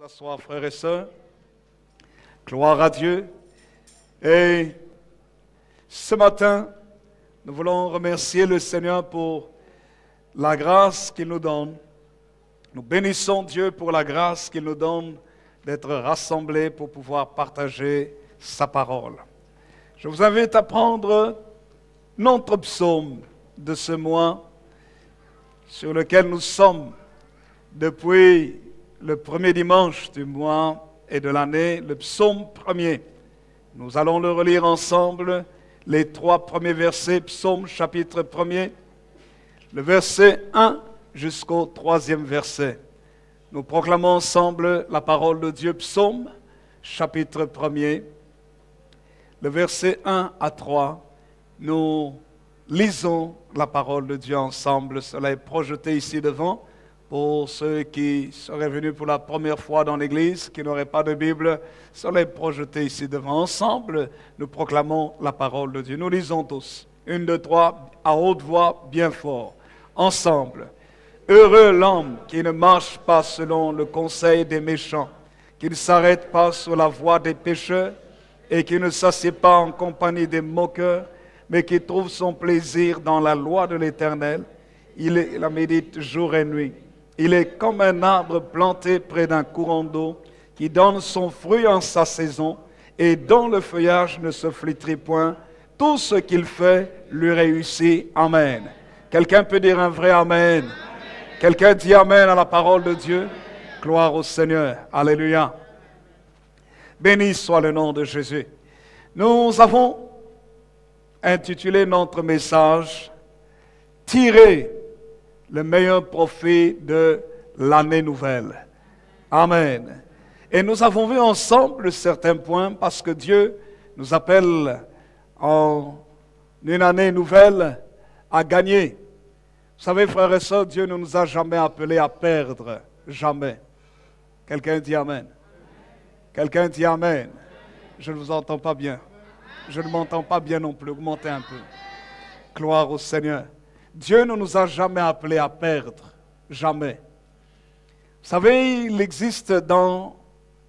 S'asseoir, frères et sœurs. Gloire à Dieu. Et ce matin, nous voulons remercier le Seigneur pour la grâce qu'il nous donne. Nous bénissons Dieu pour la grâce qu'il nous donne d'être rassemblés pour pouvoir partager sa parole. Je vous invite à prendre notre psaume de ce mois sur lequel nous sommes depuis le premier dimanche du mois et de l'année, le psaume premier. Nous allons le relire ensemble, les 3 premiers versets, psaume chapitre 1er, le verset 1 jusqu'au 3e verset. Nous proclamons ensemble la parole de Dieu, psaume chapitre 1er, le verset 1 à 3. Nous lisons la parole de Dieu ensemble. Cela est projeté ici devant. Pour ceux qui seraient venus pour la première fois dans l'église, qui n'auraient pas de Bible, cela est projeté ici devant. Ensemble, nous proclamons la parole de Dieu. Nous lisons tous. 1, 2, 3, à haute voix, bien fort. Ensemble. Heureux l'homme qui ne marche pas selon le conseil des méchants, qui ne s'arrête pas sur la voie des pécheurs et qui ne s'assied pas en compagnie des moqueurs, mais qui trouve son plaisir dans la loi de l'Éternel. Il la médite jour et nuit. Il est comme un arbre planté près d'un courant d'eau qui donne son fruit en sa saison et dont le feuillage ne se flétrit point. Tout ce qu'il fait lui réussit. Amen. Quelqu'un peut dire un vrai Amen? Amen. Quelqu'un dit Amen à la parole de Dieu? Gloire au Seigneur. Alléluia. Béni soit le nom de Jésus. Nous avons intitulé notre message « Tirer le meilleur profit de l'année nouvelle. » Amen. Et nous avons vu ensemble certains points parce que Dieu nous appelle en une année nouvelle à gagner. Vous savez, frères et sœurs, Dieu ne nous a jamais appelés à perdre. Jamais. Quelqu'un dit Amen. Quelqu'un dit Amen. Je ne vous entends pas bien. Je ne m'entends pas bien non plus. Augmentez un peu. Gloire au Seigneur. Dieu ne nous a jamais appelés à perdre. Jamais. Vous savez, il existe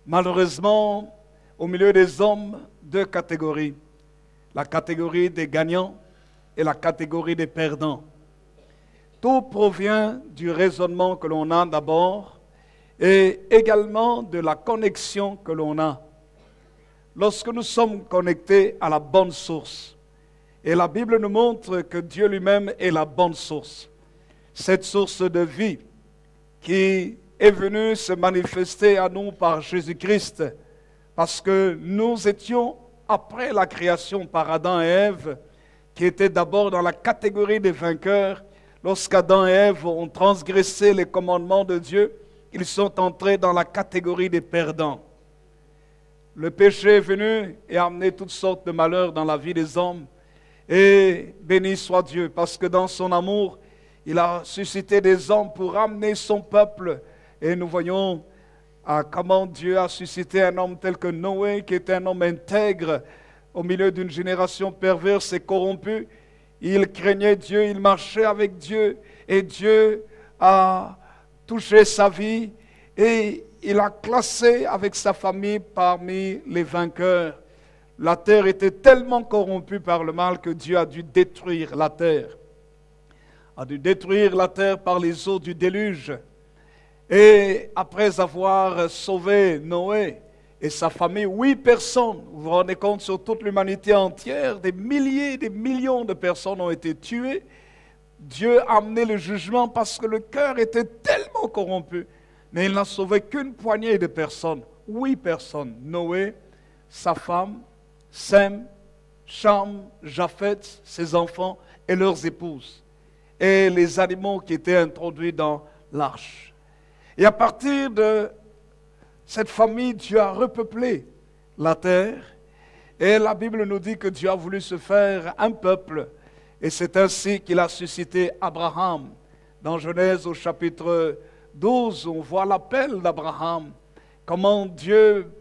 malheureusement, au milieu des hommes, 2 catégories. La catégorie des gagnants et la catégorie des perdants. Tout provient du raisonnement que l'on a d'abord et également de la connexion que l'on a. Lorsque nous sommes connectés à la bonne source, et la Bible nous montre que Dieu lui-même est la bonne source. Cette source de vie qui est venue se manifester à nous par Jésus-Christ. Parce que nous étions, après la création par Adam et Ève, qui étaient d'abord dans la catégorie des vainqueurs. Lorsqu'Adam et Ève ont transgressé les commandements de Dieu, ils sont entrés dans la catégorie des perdants. Le péché est venu et a amené toutes sortes de malheurs dans la vie des hommes. Et béni soit Dieu, parce que dans son amour, il a suscité des hommes pour amener son peuple. Et nous voyons comment Dieu a suscité un homme tel que Noé, qui était un homme intègre au milieu d'une génération perverse et corrompue. Il craignait Dieu, il marchait avec Dieu, et Dieu a touché sa vie, et il a classé avec sa famille parmi les vainqueurs. La terre était tellement corrompue par le mal que Dieu a dû détruire la terre. A dû détruire la terre par les eaux du déluge. Et après avoir sauvé Noé et sa famille, 8 personnes, vous vous rendez compte, sur toute l'humanité entière, des milliers, des millions de personnes ont été tuées. Dieu a amené le jugement parce que le cœur était tellement corrompu. Mais il n'a sauvé qu'une poignée de personnes, 8 personnes. Noé, sa femme, Sem, Cham, Japheth, ses enfants et leurs épouses, et les animaux qui étaient introduits dans l'arche. Et à partir de cette famille, Dieu a repeuplé la terre, et la Bible nous dit que Dieu a voulu se faire un peuple, et c'est ainsi qu'il a suscité Abraham. Dans Genèse au chapitre 12, on voit l'appel d'Abraham, comment Dieu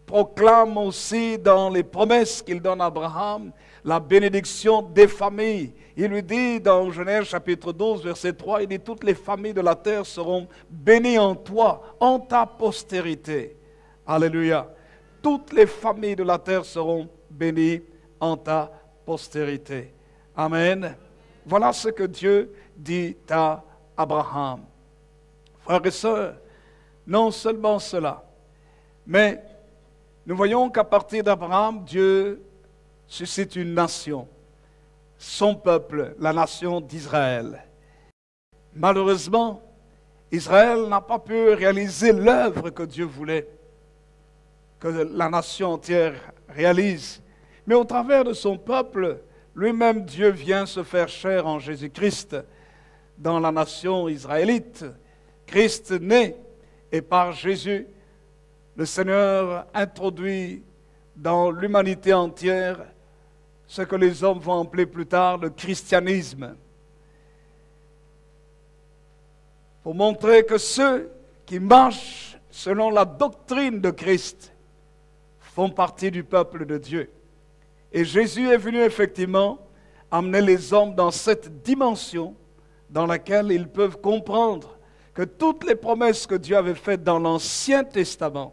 proclame aussi dans les promesses qu'il donne à Abraham la bénédiction des familles. Il lui dit dans Genèse chapitre 12, verset 3, il dit « Toutes les familles de la terre seront bénies en toi, en ta postérité. » Alléluia. Toutes les familles de la terre seront bénies en ta postérité. Amen. Voilà ce que Dieu dit à Abraham. Frères et sœurs, non seulement cela, mais nous voyons qu'à partir d'Abraham, Dieu suscite une nation, son peuple, la nation d'Israël. Malheureusement, Israël n'a pas pu réaliser l'œuvre que Dieu voulait que la nation entière réalise. Mais au travers de son peuple, lui-même Dieu vient se faire chair en Jésus-Christ dans la nation israélite. Christ naît et par Jésus, le Seigneur introduit dans l'humanité entière ce que les hommes vont appeler plus tard le christianisme. Pour montrer que ceux qui marchent selon la doctrine de Christ font partie du peuple de Dieu. Et Jésus est venu effectivement amener les hommes dans cette dimension dans laquelle ils peuvent comprendre que toutes les promesses que Dieu avait faites dans l'Ancien Testament,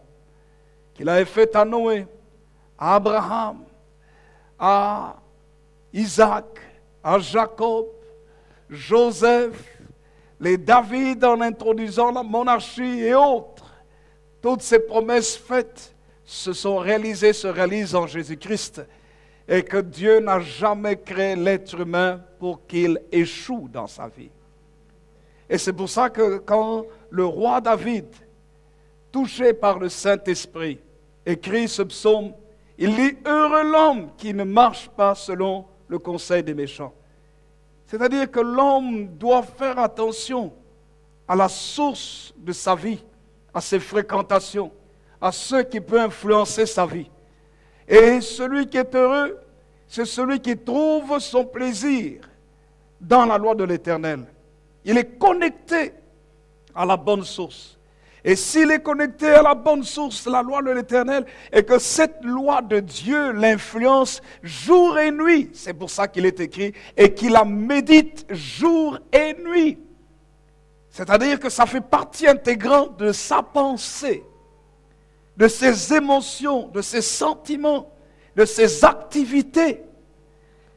qu'il avait faites à Noé, à Abraham, à Isaac, à Jacob, Joseph, les David en introduisant la monarchie et autres, toutes ces promesses faites se réalisent en Jésus-Christ, et que Dieu n'a jamais créé l'être humain pour qu'il échoue dans sa vie. Et c'est pour ça que quand le roi David, touché par le Saint-Esprit, écrit ce psaume, il dit « Heureux l'homme qui ne marche pas selon le conseil des méchants ». C'est-à-dire que l'homme doit faire attention à la source de sa vie, à ses fréquentations, à ce qui peut influencer sa vie. Et celui qui est heureux, c'est celui qui trouve son plaisir dans la loi de l'Éternel. Il est connecté à la bonne source. Et s'il est connecté à la bonne source, la loi de l'Éternel, et que cette loi de Dieu l'influence jour et nuit, c'est pour ça qu'il est écrit, et qu'il la médite jour et nuit. C'est-à-dire que ça fait partie intégrante de sa pensée, de ses émotions, de ses sentiments, de ses activités,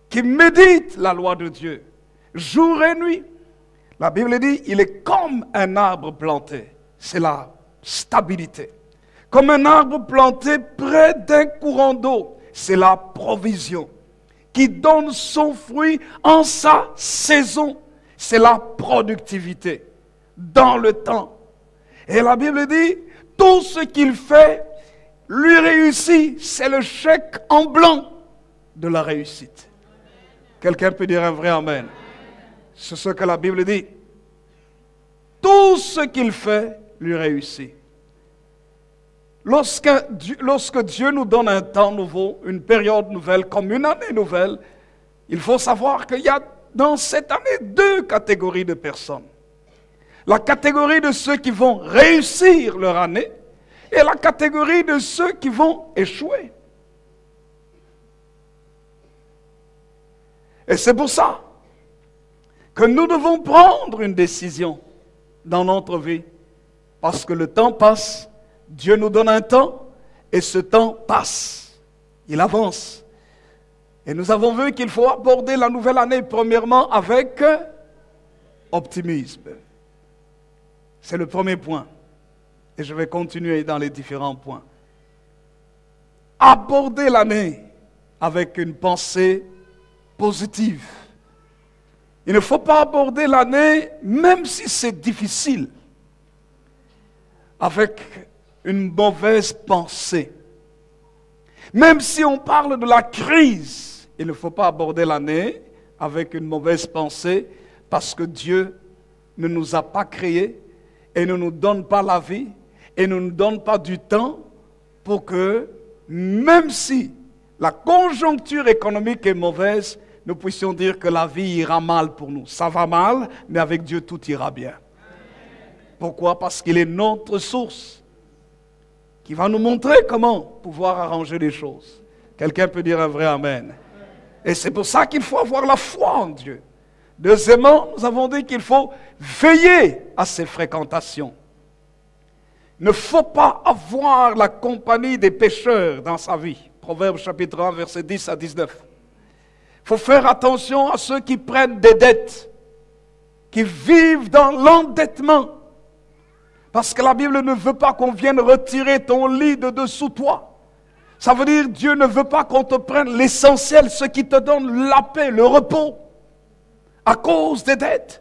qui médite la loi de Dieu jour et nuit. La Bible dit, il est comme un arbre planté. C'est la stabilité. Comme un arbre planté près d'un courant d'eau. C'est la provision. Qui donne son fruit en sa saison. C'est la productivité. Dans le temps. Et la Bible dit, tout ce qu'il fait lui réussit. C'est le chèque en blanc de la réussite. Quelqu'un peut dire un vrai amen. C'est ce que la Bible dit. Tout ce qu'il fait lui réussit. Lorsque Dieu nous donne un temps nouveau, une période nouvelle, comme une année nouvelle, il faut savoir qu'il y a dans cette année deux catégories de personnes. La catégorie de ceux qui vont réussir leur année et la catégorie de ceux qui vont échouer. Et c'est pour ça que nous devons prendre une décision dans notre vie. Parce que le temps passe, Dieu nous donne un temps, et ce temps passe. Il avance. Et nous avons vu qu'il faut aborder la nouvelle année, premièrement, avec optimisme. C'est le premier point. Et je vais continuer dans les différents points. Aborder l'année avec une pensée positive. Il ne faut pas aborder l'année, même si c'est difficile, avec une mauvaise pensée. Même si on parle de la crise, il ne faut pas aborder l'année avec une mauvaise pensée, parce que Dieu ne nous a pas créés et ne nous donne pas la vie et ne nous donne pas du temps pour que, même si la conjoncture économique est mauvaise, nous puissions dire que la vie ira mal pour nous. Ça va mal, mais avec Dieu tout ira bien. Pourquoi? Parce qu'il est notre source. qui va nous montrer comment pouvoir arranger les choses. Quelqu'un peut dire un vrai amen. Et c'est pour ça qu'il faut avoir la foi en Dieu. Deuxièmement, nous avons dit qu'il faut veiller à ses fréquentations. Il ne faut pas avoir la compagnie des pécheurs dans sa vie. Proverbe chapitre 1, versets 10 à 19. Il faut faire attention à ceux qui prennent des dettes, qui vivent dans l'endettement. Parce que la Bible ne veut pas qu'on vienne retirer ton lit de dessous toi. Ça veut dire Dieu ne veut pas qu'on te prenne l'essentiel, ce qui te donne la paix, le repos, à cause des dettes.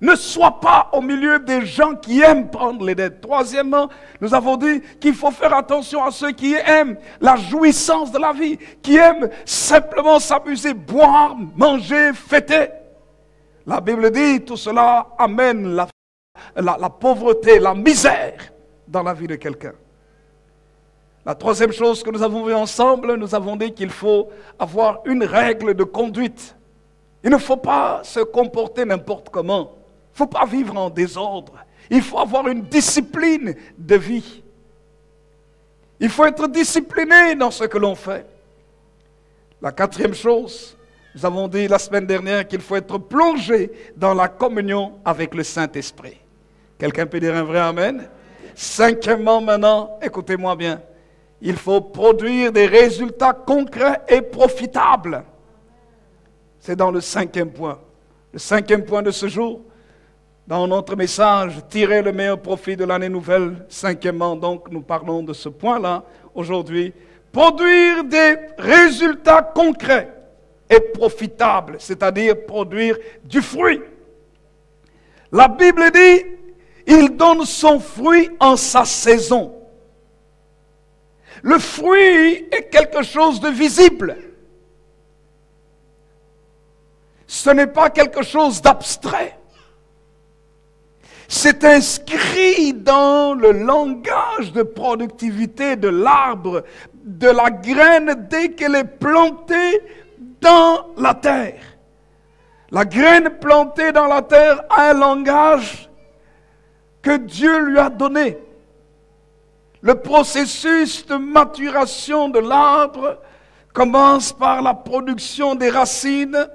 Ne sois pas au milieu des gens qui aiment prendre les dettes. Troisièmement, nous avons dit qu'il faut faire attention à ceux qui aiment la jouissance de la vie, qui aiment simplement s'amuser, boire, manger, fêter. La Bible dit tout cela amène la pauvreté, la misère dans la vie de quelqu'un. La troisième chose que nous avons vue ensemble, nous avons dit qu'il faut avoir une règle de conduite. Il ne faut pas se comporter n'importe comment. Il ne faut pas vivre en désordre. Il faut avoir une discipline de vie. Il faut être discipliné dans ce que l'on fait. La quatrième chose, nous avons dit la semaine dernière qu'il faut être plongé dans la communion avec le Saint-Esprit. Quelqu'un peut dire un vrai amen? Cinquièmement maintenant, écoutez-moi bien, il faut produire des résultats concrets et profitables. C'est dans le cinquième point. Le cinquième point de ce jour, dans notre message, tirer le meilleur profit de l'année nouvelle. Cinquièmement, donc, nous parlons de ce point-là aujourd'hui. Produire des résultats concrets et profitables, c'est-à-dire produire du fruit. La Bible dit, il donne son fruit en sa saison. Le fruit est quelque chose de visible. Ce n'est pas quelque chose d'abstrait. C'est inscrit dans le langage de productivité de l'arbre, de la graine dès qu'elle est plantée dans la terre. La graine plantée dans la terre a un langage que Dieu lui a donné. Le processus de maturation de l'arbre commence par la production des racines,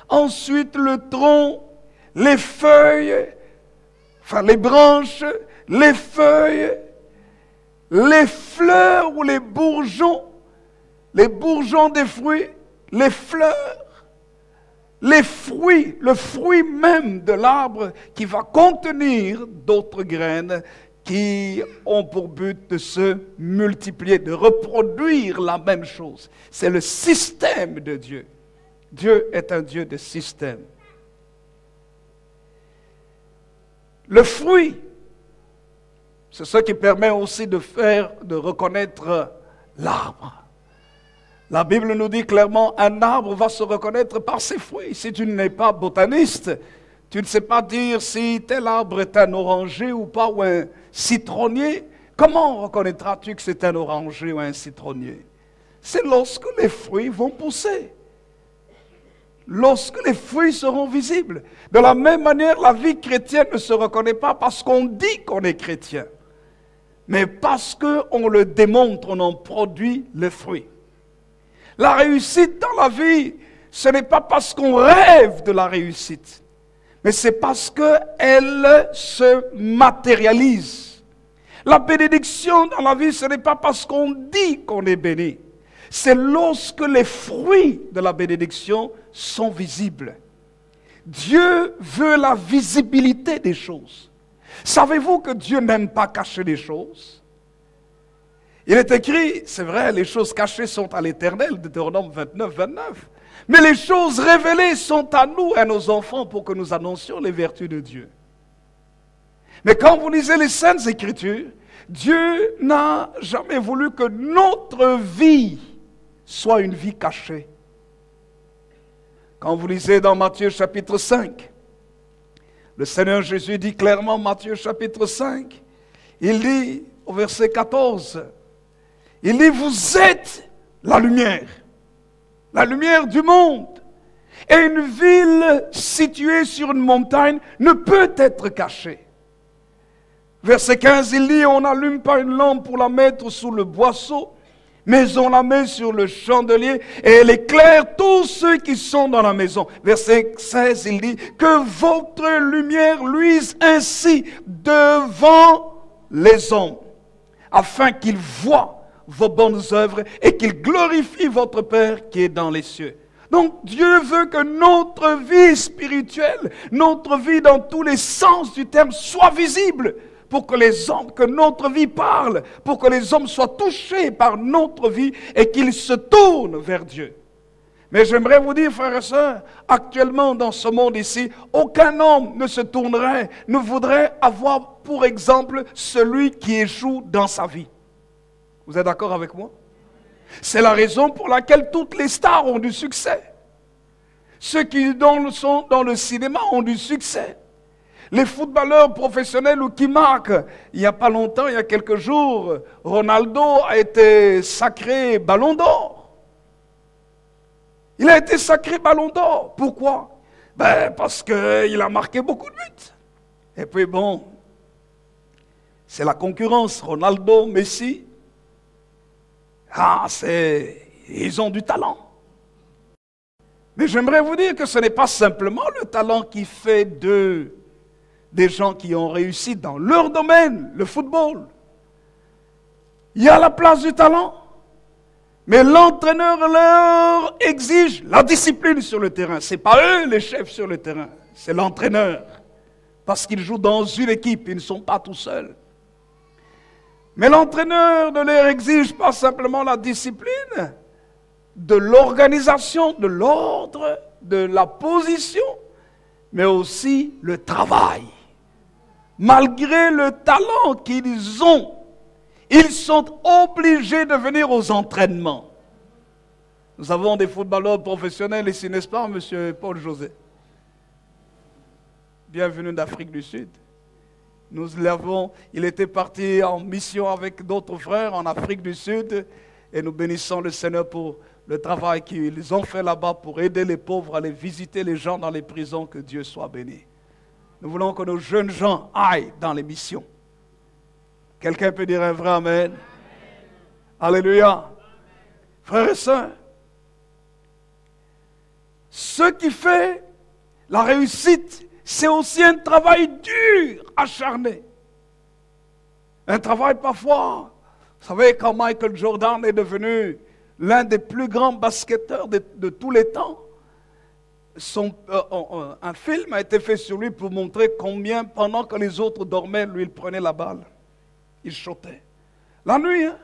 ensuite le tronc, les feuilles, enfin les branches, les feuilles, les fleurs ou les bourgeons des fruits, les fleurs, les fruits, le fruit même de l'arbre qui va contenir d'autres graines qui ont pour but de se multiplier, de reproduire la même chose. C'est le système de Dieu. Dieu est un Dieu de système. Le fruit, c'est ce qui permet aussi de reconnaître l'arbre. La Bible nous dit clairement, un arbre va se reconnaître par ses fruits. Si tu n'es pas botaniste, tu ne sais pas dire si tel arbre est un oranger ou pas, ou un citronnier. Comment reconnaîtras-tu que c'est un oranger ou un citronnier? C'est lorsque les fruits vont pousser. Lorsque les fruits seront visibles. De la même manière, la vie chrétienne ne se reconnaît pas parce qu'on dit qu'on est chrétien, mais parce qu'on le démontre, on en produit le fruit. La réussite dans la vie, ce n'est pas parce qu'on rêve de la réussite, mais c'est parce qu'elle se matérialise. La bénédiction dans la vie, ce n'est pas parce qu'on dit qu'on est béni. C'est lorsque les fruits de la bénédiction sont visibles. Dieu veut la visibilité des choses. Savez-vous que Dieu n'aime pas cacher les choses? Il est écrit, c'est vrai, les choses cachées sont à l'Éternel, Deutéronome 29, 29. Mais les choses révélées sont à nous et à nos enfants pour que nous annoncions les vertus de Dieu. Mais quand vous lisez les Saintes Écritures, Dieu n'a jamais voulu que notre vie soit une vie cachée. Quand vous lisez dans Matthieu chapitre 5, le Seigneur Jésus dit clairement, Matthieu chapitre 5, il dit au verset 14, il dit, vous êtes la lumière du monde. Et une ville située sur une montagne ne peut être cachée. Verset 15, il dit, on n'allume pas une lampe pour la mettre sous le boisseau, mais on la met sur le chandelier et elle éclaire tous ceux qui sont dans la maison. Verset 16, il dit, que votre lumière luise ainsi devant les hommes, afin qu'ils voient vos bonnes œuvres et qu'ils glorifient votre Père qui est dans les cieux. Donc Dieu veut que notre vie spirituelle, notre vie dans tous les sens du terme soit visible pour que les hommes, que notre vie parle, pour que les hommes soient touchés par notre vie et qu'ils se tournent vers Dieu. Mais j'aimerais vous dire, frères et sœurs, actuellement dans ce monde ici, aucun homme ne se tournerait, ne voudrait avoir pour exemple celui qui échoue dans sa vie. Vous êtes d'accord avec moi? C'est la raison pour laquelle toutes les stars ont du succès. Ceux qui sont dans le cinéma ont du succès. Les footballeurs professionnels ou qui marquent, il n'y a pas longtemps, il y a quelques jours, Ronaldo a été sacré Ballon d'Or. Il a été sacré Ballon d'Or. Pourquoi? Parce qu'il a marqué beaucoup de buts. Et puis bon, c'est la concurrence, Ronaldo, Messi. Ils ont du talent. Mais j'aimerais vous dire que ce n'est pas simplement le talent qui fait d'eux des gens qui ont réussi dans leur domaine, le football. Il y a la place du talent, mais l'entraîneur leur exige la discipline sur le terrain. Ce n'est pas eux les chefs sur le terrain, c'est l'entraîneur. Parce qu'ils jouent dans une équipe, ils ne sont pas tout seuls. Mais l'entraîneur ne leur exige pas simplement la discipline, de l'organisation, de l'ordre, de la position, mais aussi le travail. Malgré le talent qu'ils ont, ils sont obligés de venir aux entraînements. Nous avons des footballeurs professionnels ici, n'est-ce pas, monsieur Paul José? Bienvenue d'Afrique du Sud. Il était parti en mission avec d'autres frères en Afrique du Sud et nous bénissons le Seigneur pour le travail qu'ils ont fait là-bas pour aider les pauvres à aller visiter les gens dans les prisons, que Dieu soit béni. Nous voulons que nos jeunes gens aillent dans les missions. Quelqu'un peut dire un vrai amen? Amen. Alléluia. Frères et sœurs, ce qui fait la réussite, c'est aussi un travail dur, acharné. Un travail parfois, vous savez, quand Michael Jordan est devenu l'un des plus grands basketteurs de tous les temps, un film a été fait sur lui pour montrer combien, pendant que les autres dormaient, lui, il prenait la balle. Il shootait. La nuit, hein?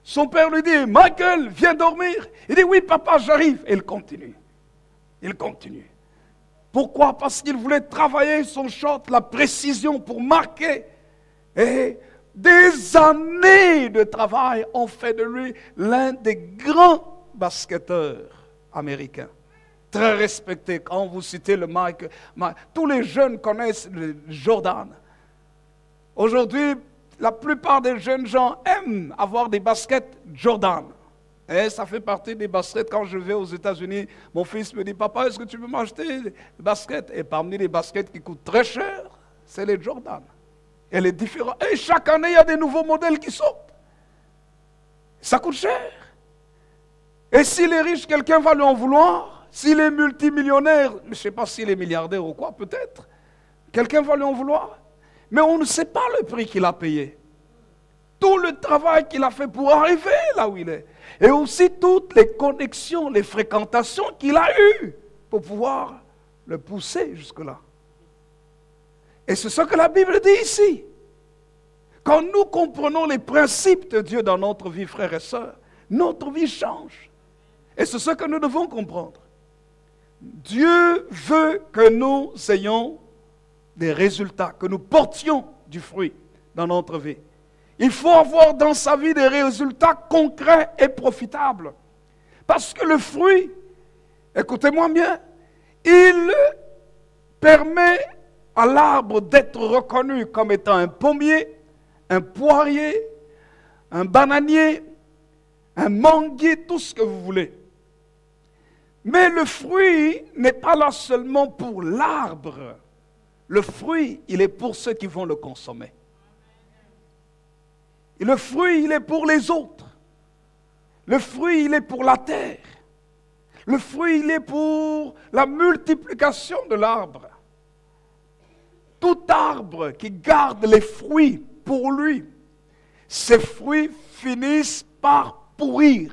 Son père lui dit, Michael, viens dormir. Il dit, oui, papa, j'arrive. Et il continue. Il continue. Pourquoi? Parce qu'il voulait travailler son shot, la précision pour marquer. Et des années de travail ont fait de lui l'un des grands basketteurs américains. Très respecté. Quand vous citez le Mike, tous les jeunes connaissent le Jordan. Aujourd'hui, la plupart des jeunes gens aiment avoir des baskets Jordan. Et ça fait partie des baskets. Quand je vais aux États-Unis, mon fils me dit, papa, est-ce que tu peux m'acheter des baskets? Et parmi les baskets qui coûtent très cher, c'est les Jordan. Et les différents. Et chaque année, il y a des nouveaux modèles qui sortent. Ça coûte cher. Et s'il est riche, quelqu'un va lui en vouloir. S'il est multimillionnaire, je ne sais pas s'il est milliardaire ou quoi, peut-être. Quelqu'un va lui en vouloir. Mais on ne sait pas le prix qu'il a payé. Tout le travail qu'il a fait pour arriver là où il est. Et aussi toutes les connexions, les fréquentations qu'il a eues pour pouvoir le pousser jusque-là. Et c'est ce que la Bible dit ici. Quand nous comprenons les principes de Dieu dans notre vie, frères et sœurs, notre vie change. Et c'est ce que nous devons comprendre. Dieu veut que nous ayons des résultats, que nous portions du fruit dans notre vie. Il faut avoir dans sa vie des résultats concrets et profitables. Parce que le fruit, écoutez-moi bien, il permet à l'arbre d'être reconnu comme étant un pommier, un poirier, un bananier, un manguier, tout ce que vous voulez. Mais le fruit n'est pas là seulement pour l'arbre. Le fruit, il est pour ceux qui vont le consommer. Et le fruit, il est pour les autres. Le fruit, il est pour la terre. Le fruit, il est pour la multiplication de l'arbre. Tout arbre qui garde les fruits pour lui, ces fruits finissent par pourrir.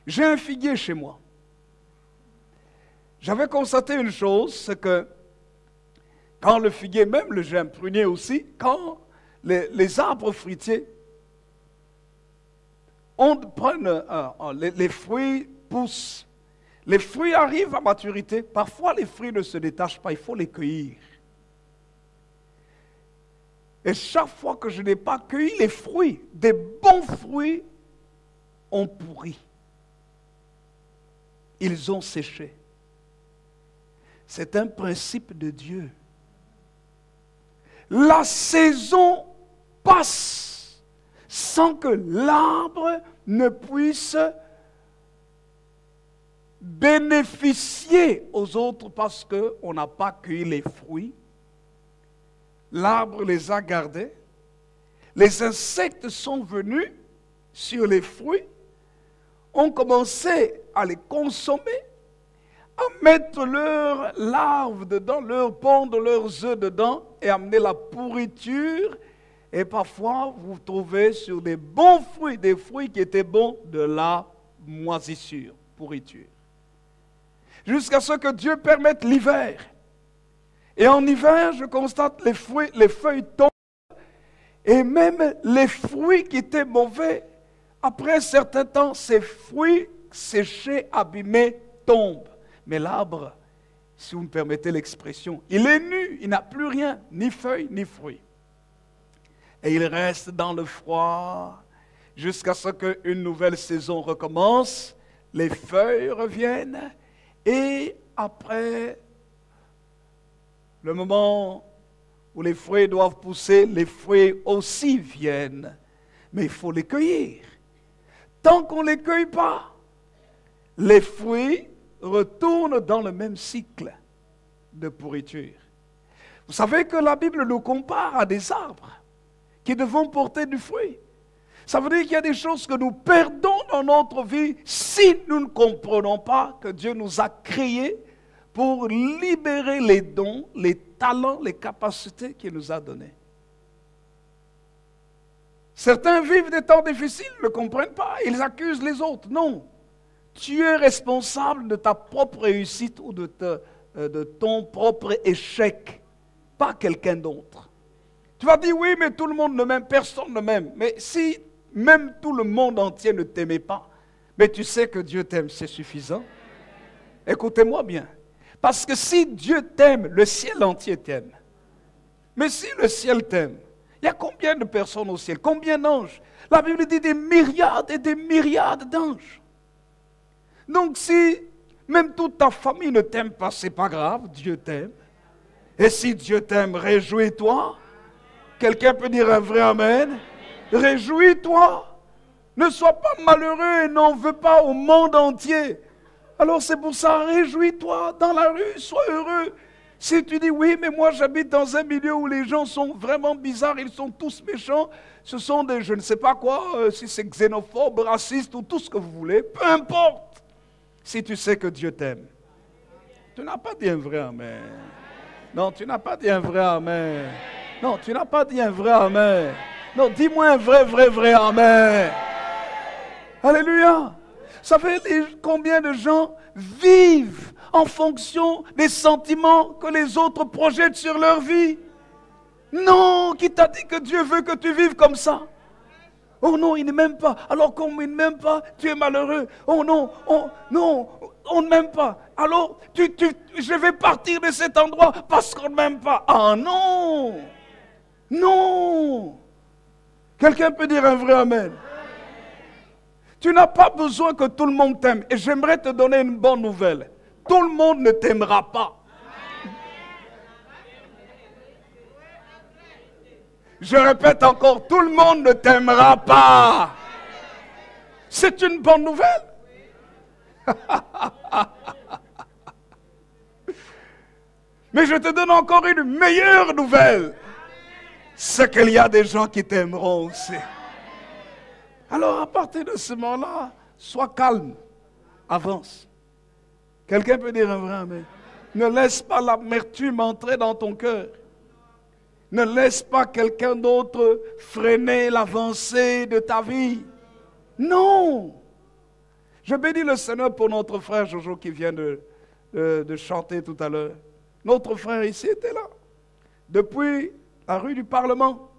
J'ai un figuier chez moi. J'avais constaté une chose, c'est que quand le figuier, même j'ai un prunier aussi, quand les arbres fruitiers, les fruits poussent, les fruits arrivent à maturité, parfois les fruits ne se détachent pas, il faut les cueillir. Et chaque fois que je n'ai pas cueilli les fruits, des bons fruits ont pourri. Ils ont séché. C'est un principe de Dieu. La saison passe sans que l'arbre ne puisse bénéficier aux autres parce qu'on n'a pas cueilli les fruits. L'arbre les a gardés. Les insectes sont venus sur les fruits, ont commencé à les consommer, à mettre leurs larves dedans, leurs pondre leurs œufs dedans et amener la pourriture. Et parfois, vous trouvez sur des bons fruits, des fruits qui étaient bons, de la moisissure, pourriture. Jusqu'à ce que Dieu permette l'hiver. Et en hiver, je constate les feuilles tombent. Et même les fruits qui étaient mauvais, après un certain temps, ces fruits séchés, abîmés, tombent. Mais l'arbre, si vous me permettez l'expression, il est nu, il n'a plus rien, ni feuilles, ni fruits. Et il reste dans le froid jusqu'à ce qu'une nouvelle saison recommence, les feuilles reviennent, et après le moment où les fruits doivent pousser, les fruits aussi viennent. Mais il faut les cueillir. Tant qu'on ne les cueille pas, les fruits retournent dans le même cycle de pourriture. Vous savez que la Bible nous compare à des arbres qui devront porter du fruit. Ça veut dire qu'il y a des choses que nous perdons dans notre vie si nous ne comprenons pas que Dieu nous a créés pour libérer les dons, les talents, les capacités qu'il nous a donnés. Certains vivent des temps difficiles, ne comprennent pas, ils accusent les autres. Non, tu es responsable de ta propre réussite ou de ton propre échec, pas quelqu'un d'autre. Tu vas dire, oui, mais tout le monde ne m'aime, personne ne m'aime. Mais si même tout le monde entier ne t'aimait pas, mais tu sais que Dieu t'aime, c'est suffisant. Écoutez-moi bien. Parce que si Dieu t'aime, le ciel entier t'aime. Mais si le ciel t'aime, il y a combien de personnes au ciel? Combien d'anges? La Bible dit des myriades et des myriades d'anges. Donc si même toute ta famille ne t'aime pas, c'est pas grave, Dieu t'aime. Et si Dieu t'aime, réjouis-toi. Quelqu'un peut dire un vrai amen? Réjouis-toi. Ne sois pas malheureux et n'en veux pas au monde entier. Alors c'est pour ça, réjouis-toi dans la rue, sois heureux. Si tu dis oui, mais moi j'habite dans un milieu où les gens sont vraiment bizarres, ils sont tous méchants, ce sont des je ne sais pas quoi, si c'est xénophobe, raciste ou tout ce que vous voulez, peu importe. Si tu sais que Dieu t'aime. Tu n'as pas dit un vrai amen. Non, tu n'as pas dit un vrai amen. Non, tu n'as pas dit un vrai amen. Non, dis-moi un vrai amen. Alléluia. Vous savez combien de gens vivent en fonction des sentiments que les autres projettent sur leur vie? Non, qui t'a dit que Dieu veut que tu vives comme ça? Oh non, il ne m'aime pas. Alors comme il ne m'aime pas, tu es malheureux. Oh non, on ne m'aime pas. Alors je vais partir de cet endroit parce qu'on ne m'aime pas. Ah non, non. Quelqu'un peut dire un vrai amen? Tu n'as pas besoin que tout le monde t'aime. Et j'aimerais te donner une bonne nouvelle. Tout le monde ne t'aimera pas. Je répète encore, tout le monde ne t'aimera pas. C'est une bonne nouvelle. Mais je te donne encore une meilleure nouvelle. c'est qu'il y a des gens qui t'aimeront aussi. Alors à partir de ce moment-là, sois calme, avance. Quelqu'un peut dire un vrai amen. Ne laisse pas l'amertume entrer dans ton cœur. Ne laisse pas quelqu'un d'autre freiner l'avancée de ta vie. Non. Je bénis le Seigneur pour notre frère Jojo qui vient de chanter tout à l'heure. Notre frère ici était là, depuis la rue du Parlement.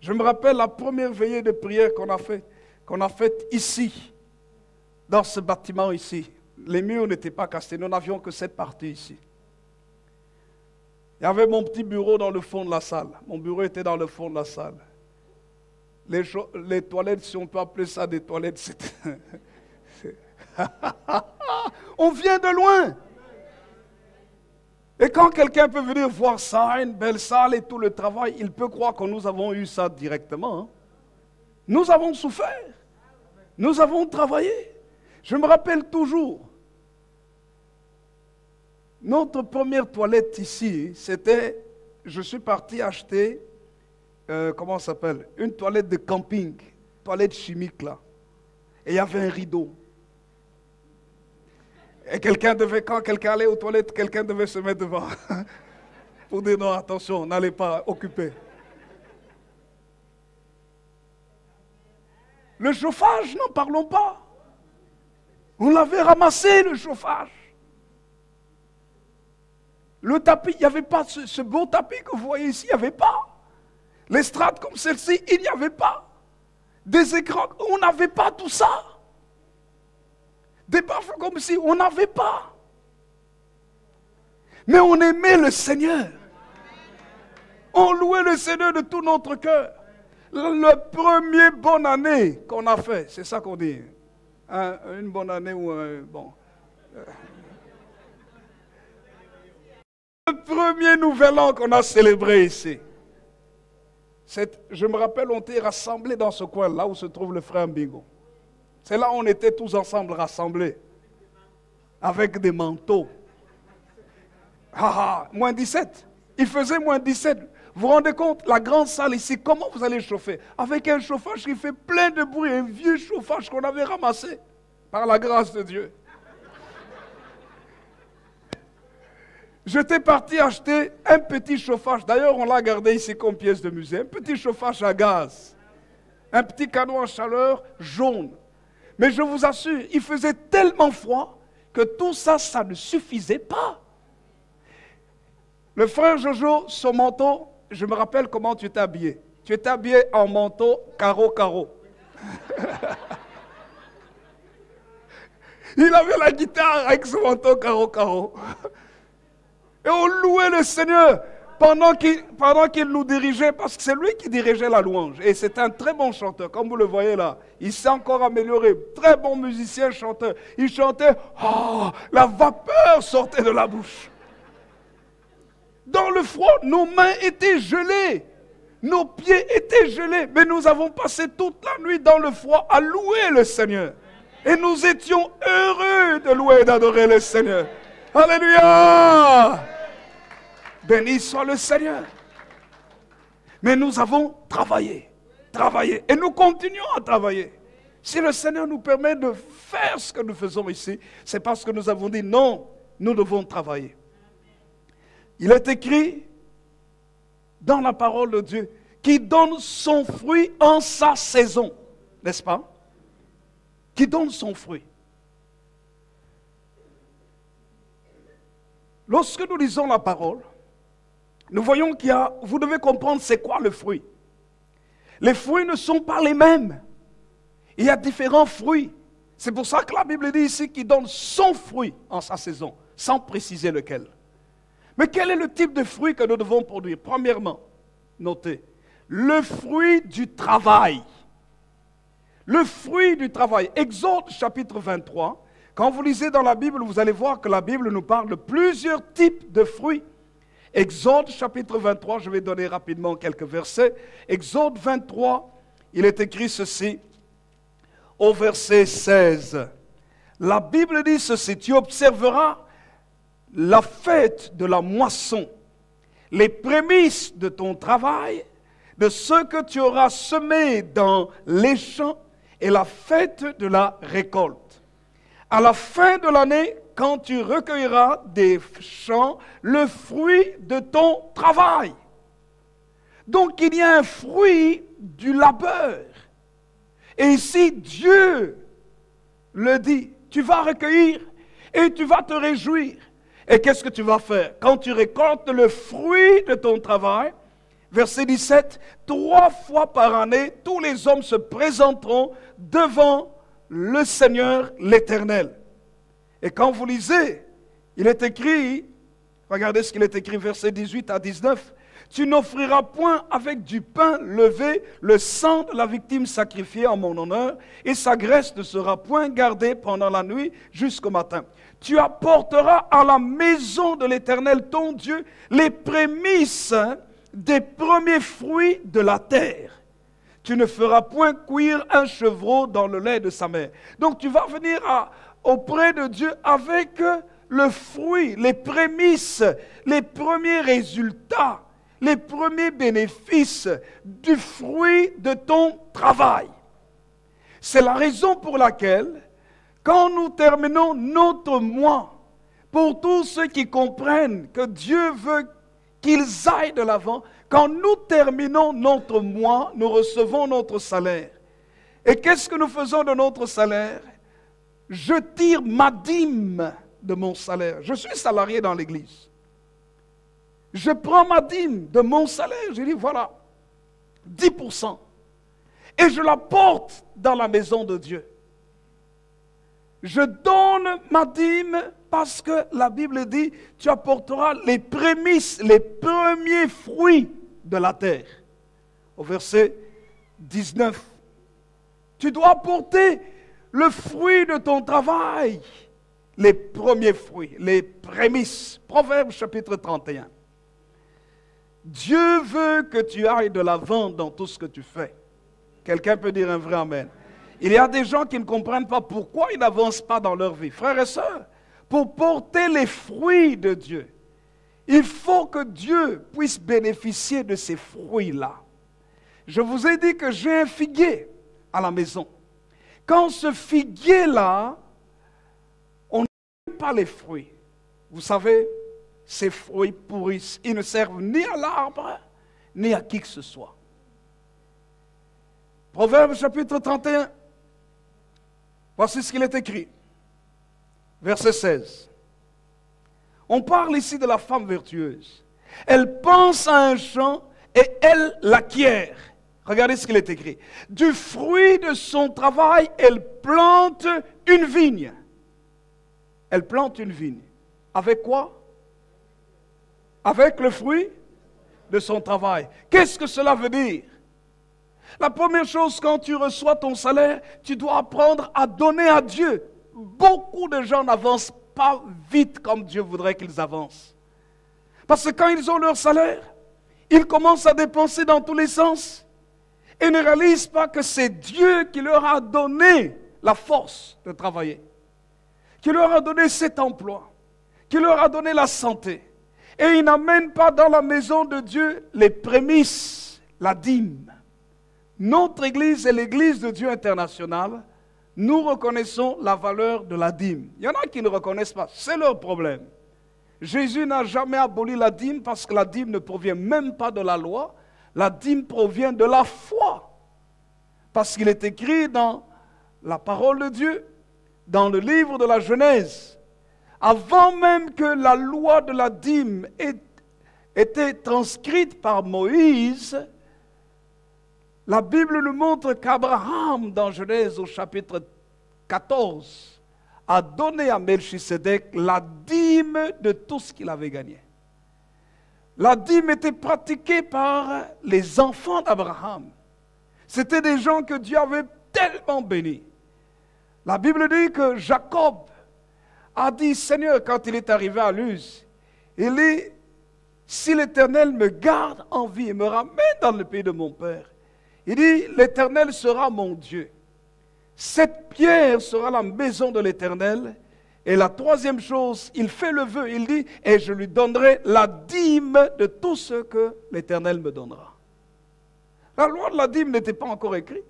Je me rappelle la première veillée de prière qu'on a faite ici, dans ce bâtiment ici. Les murs n'étaient pas cassés, nous n'avions que cette partie ici. Il y avait mon petit bureau dans le fond de la salle. Mon bureau était dans le fond de la salle. Les toilettes, si on peut appeler ça des toilettes, c'était... On vient de loin. Et quand quelqu'un peut venir voir ça, une belle salle et tout le travail, il peut croire que nous avons eu ça directement. Hein. Nous avons souffert. Nous avons travaillé. Je me rappelle toujours, notre première toilette ici, c'était, je suis parti acheter, comment ça s'appelle, une toilette de camping, toilette chimique là. Et il y avait un rideau. Et quand quelqu'un allait aux toilettes, quelqu'un devait se mettre devant. Pour dire non, attention, n'allez pas occuper. Le chauffage, n'en parlons pas. On l'avait ramassé, le chauffage. Le tapis, il n'y avait pas ce beau tapis que vous voyez ici, il n'y avait pas. Les strates comme celle-ci, il n'y avait pas. Des écrans, on n'avait pas tout ça. Des parfums comme si on n'avait pas. Mais on aimait le Seigneur. On louait le Seigneur de tout notre cœur. Le premier bonne année qu'on a fait, c'est ça qu'on dit. Une bonne année ou bon. Le premier nouvel an qu'on a célébré ici. Je me rappelle, on était rassemblés dans ce coin, là où se trouve le frère Mbingo. C'est là où on était tous ensemble rassemblés. Avec des manteaux. Moins 17. Il faisait moins 17. Vous vous rendez compte, la grande salle ici, comment vous allez chauffer? Avec un chauffage qui fait plein de bruit, un vieux chauffage qu'on avait ramassé par la grâce de Dieu. J'étais parti acheter un petit chauffage. D'ailleurs, on l'a gardé ici comme pièce de musée. Un petit chauffage à gaz. Un petit canot à chaleur jaune. Mais je vous assure, il faisait tellement froid que tout ça, ça ne suffisait pas. Le frère Jojo, son manteau, je me rappelle comment tu étais habillé. Tu étais habillé en manteau carreau. Il avait la guitare avec son manteau carreau. Et on louait le Seigneur pendant qu'il nous dirigeait, parce que c'est lui qui dirigeait la louange. Et c'est un très bon chanteur, comme vous le voyez là. Il s'est encore amélioré. Très bon musicien, chanteur. Il chantait, la vapeur sortait de la bouche. Dans le froid, nos mains étaient gelées. Nos pieds étaient gelés. Mais nous avons passé toute la nuit dans le froid à louer le Seigneur. Et nous étions heureux de louer et d'adorer le Seigneur. Alléluia! Béni soit le Seigneur. Mais nous avons travaillé. Et nous continuons à travailler. Si le Seigneur nous permet de faire ce que nous faisons ici, c'est parce que nous avons dit non, nous devons travailler. Il est écrit dans la parole de Dieu qui donne son fruit en sa saison. N'est-ce pas? Qui donne son fruit. Lorsque nous lisons la parole, nous voyons qu'il y a, vous devez comprendre c'est quoi le fruit. Les fruits ne sont pas les mêmes. Il y a différents fruits. C'est pour ça que la Bible dit ici qu'il donne son fruit en sa saison, sans préciser lequel. Mais quel est le type de fruit que nous devons produire? Premièrement, notez, le fruit du travail. Le fruit du travail. Exode chapitre 23. Quand vous lisez dans la Bible, vous allez voir que la Bible nous parle de plusieurs types de fruits. Exode chapitre 23, je vais donner rapidement quelques versets. Exode 23, il est écrit ceci, au verset 16. La Bible dit ceci, tu observeras la fête de la moisson, les prémices de ton travail, de ce que tu auras semé dans les champs et la fête de la récolte. À la fin de l'année, quand tu recueilleras des champs le fruit de ton travail. Donc il y a un fruit du labeur. Et ici, Dieu le dit, tu vas recueillir et tu vas te réjouir. Et qu'est-ce que tu vas faire? Quand tu récoltes le fruit de ton travail, verset 17, 3 fois par année, tous les hommes se présenteront devant le Seigneur l'Éternel. Et quand vous lisez, il est écrit, regardez ce qu'il est écrit, verset 18 à 19, tu n'offriras point avec du pain levé le sang de la victime sacrifiée en mon honneur, et sa graisse ne sera point gardée pendant la nuit jusqu'au matin. Tu apporteras à la maison de l'Éternel ton Dieu les prémices des premiers fruits de la terre. Tu ne feras point cuire un chevreau dans le lait de sa mère. Donc tu vas venir auprès de Dieu avec le fruit, les prémices, les premiers résultats, les premiers bénéfices du fruit de ton travail. C'est la raison pour laquelle, quand nous terminons notre mois, pour tous ceux qui comprennent que Dieu veut qu'ils aillent de l'avant, quand nous terminons notre mois, nous recevons notre salaire. Et qu'est-ce que nous faisons de notre salaire? Je tire ma dîme de mon salaire. Je suis salarié dans l'église. Je prends ma dîme de mon salaire, je dis voilà, 10%. Et je la porte dans la maison de Dieu. Je donne ma dîme parce que la Bible dit, tu apporteras les prémices, les premiers fruits de la terre. Au verset 19, tu dois apporter le fruit de ton travail, les premiers fruits, les prémices. Proverbe chapitre 31. Dieu veut que tu ailles de l'avant dans tout ce que tu fais. Quelqu'un peut dire un vrai amen. Il y a des gens qui ne comprennent pas pourquoi ils n'avancent pas dans leur vie. Frères et sœurs, pour porter les fruits de Dieu, il faut que Dieu puisse bénéficier de ces fruits-là. Je vous ai dit que j'ai un figuier à la maison. Quand ce figuier-là, on n'a pas les fruits. Vous savez, ces fruits pourrissent. Ils ne servent ni à l'arbre, ni à qui que ce soit. Proverbe chapitre 31. Voici ce qu'il est écrit. Verset 16. On parle ici de la femme vertueuse. Elle pense à un champ et elle l'acquiert. Regardez ce qu'il est écrit. Du fruit de son travail, elle plante une vigne. Elle plante une vigne. Avec quoi? Avec le fruit de son travail. Qu'est-ce que cela veut dire? La première chose, quand tu reçois ton salaire, tu dois apprendre à donner à Dieu. Beaucoup de gens n'avancent pas vite comme Dieu voudrait qu'ils avancent. Parce que quand ils ont leur salaire, ils commencent à dépenser dans tous les sens et ne réalisent pas que c'est Dieu qui leur a donné la force de travailler, qui leur a donné cet emploi, qui leur a donné la santé. Et ils n'amènent pas dans la maison de Dieu les prémices, la dîme. Notre Église est l'Église de Dieu internationale. Nous reconnaissons la valeur de la dîme. Il y en a qui ne reconnaissent pas, c'est leur problème. Jésus n'a jamais aboli la dîme parce que la dîme ne provient même pas de la loi. La dîme provient de la foi. Parce qu'il est écrit dans la parole de Dieu, dans le livre de la Genèse, avant même que la loi de la dîme ait été transcrite par Moïse, la Bible nous montre qu'Abraham, dans Genèse au chapitre 14, a donné à Melchisédek la dîme de tout ce qu'il avait gagné. La dîme était pratiquée par les enfants d'Abraham. C'était des gens que Dieu avait tellement bénis. La Bible dit que Jacob a dit, Seigneur, quand il est arrivé à Luz, il dit, si l'Éternel me garde en vie et me ramène dans le pays de mon père, il dit, l'Éternel sera mon Dieu. Cette pierre sera la maison de l'Éternel Et la troisième chose, il fait le vœu, il dit, et je lui donnerai la dîme de tout ce que l'Éternel me donnera. La loi de la dîme n'était pas encore écrite.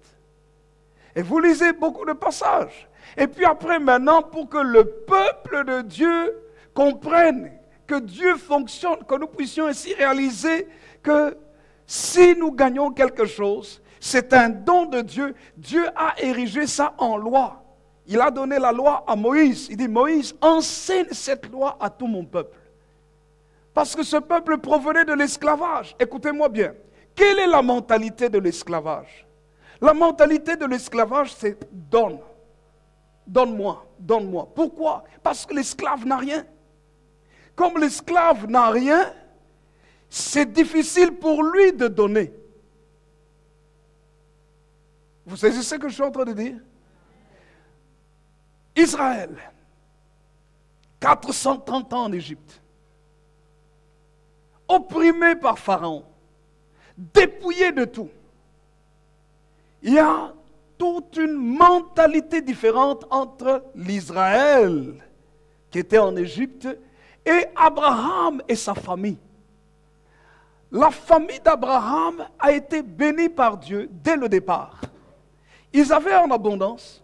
Et vous lisez beaucoup de passages. Et puis après, maintenant, pour que le peuple de Dieu comprenne que Dieu fonctionne, que nous puissions ainsi réaliser que si nous gagnons quelque chose, c'est un don de Dieu. Dieu a érigé ça en loi. Il a donné la loi à Moïse. Il dit, Moïse, enseigne cette loi à tout mon peuple. Parce que ce peuple provenait de l'esclavage. Écoutez-moi bien. Quelle est la mentalité de l'esclavage? La mentalité de l'esclavage, c'est donne. Donne-moi, donne-moi. Pourquoi? Parce que l'esclave n'a rien. Comme l'esclave n'a rien, c'est difficile pour lui de donner. Vous saisissez ce que je suis en train de dire? Israël, 430 ans en Égypte, opprimé par Pharaon, dépouillé de tout. Il y a toute une mentalité différente entre l'Israël qui était en Égypte et Abraham et sa famille. La famille d'Abraham a été bénie par Dieu dès le départ. Ils avaient en abondance.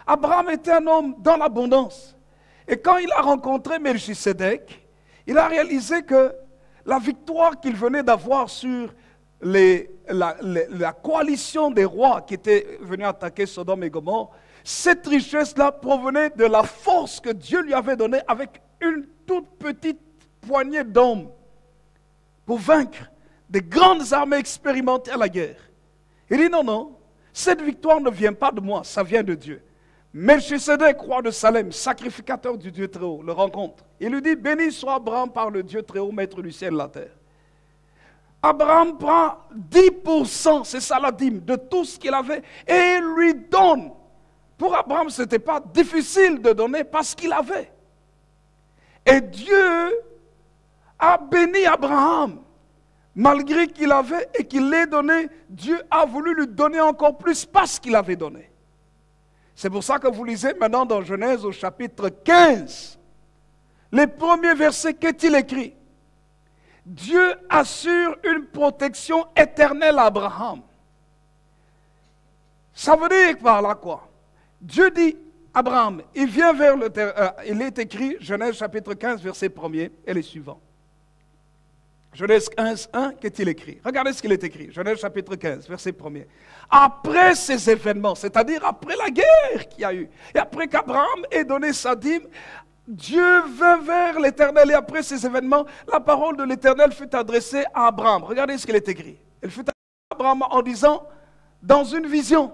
Abraham était un homme dans l'abondance. Et quand il a rencontré Melchisedec, il a réalisé que la victoire qu'il venait d'avoir sur la coalition des rois qui étaient venus attaquer Sodome et Gomorrhe, cette richesse-là provenait de la force que Dieu lui avait donnée avec une toute petite poignée d'hommes pour vaincre des grandes armées expérimentées à la guerre. Il dit non, non, cette victoire ne vient pas de moi, ça vient de Dieu. Melchisedec, roi de Salem, sacrificateur du Dieu très haut, le rencontre. Il lui dit, béni soit Abraham par le Dieu très haut, maître du ciel et de la terre. Abraham prend 10%, c'est ça la dîme, de tout ce qu'il avait, et lui donne. Pour Abraham, ce n'était pas difficile de donner parce qu'il avait. Et Dieu a béni Abraham. Malgré qu'il avait et qu'il l'ait donné, Dieu a voulu lui donner encore plus parce qu'il avait donné. C'est pour ça que vous lisez maintenant dans Genèse au chapitre 15. Les premiers versets, qu'est-il écrit? Dieu assure une protection éternelle à Abraham. Ça veut dire par là quoi? Dieu dit, Abraham, il vient vers le terrain. Il est écrit, Genèse chapitre 15, verset 1er et les suivants. Genèse 15, 1, qu'est-il écrit? Regardez ce qu'il est écrit. Genèse chapitre 15, verset 1er. Après ces événements, c'est-à-dire après la guerre qu'il y a eu, et après qu'Abraham ait donné sa dîme, Dieu vint vers l'Éternel, et après ces événements, la parole de l'Éternel fut adressée à Abraham. Regardez ce qu'il est écrit. Elle fut adressée à Abraham en disant, dans une vision,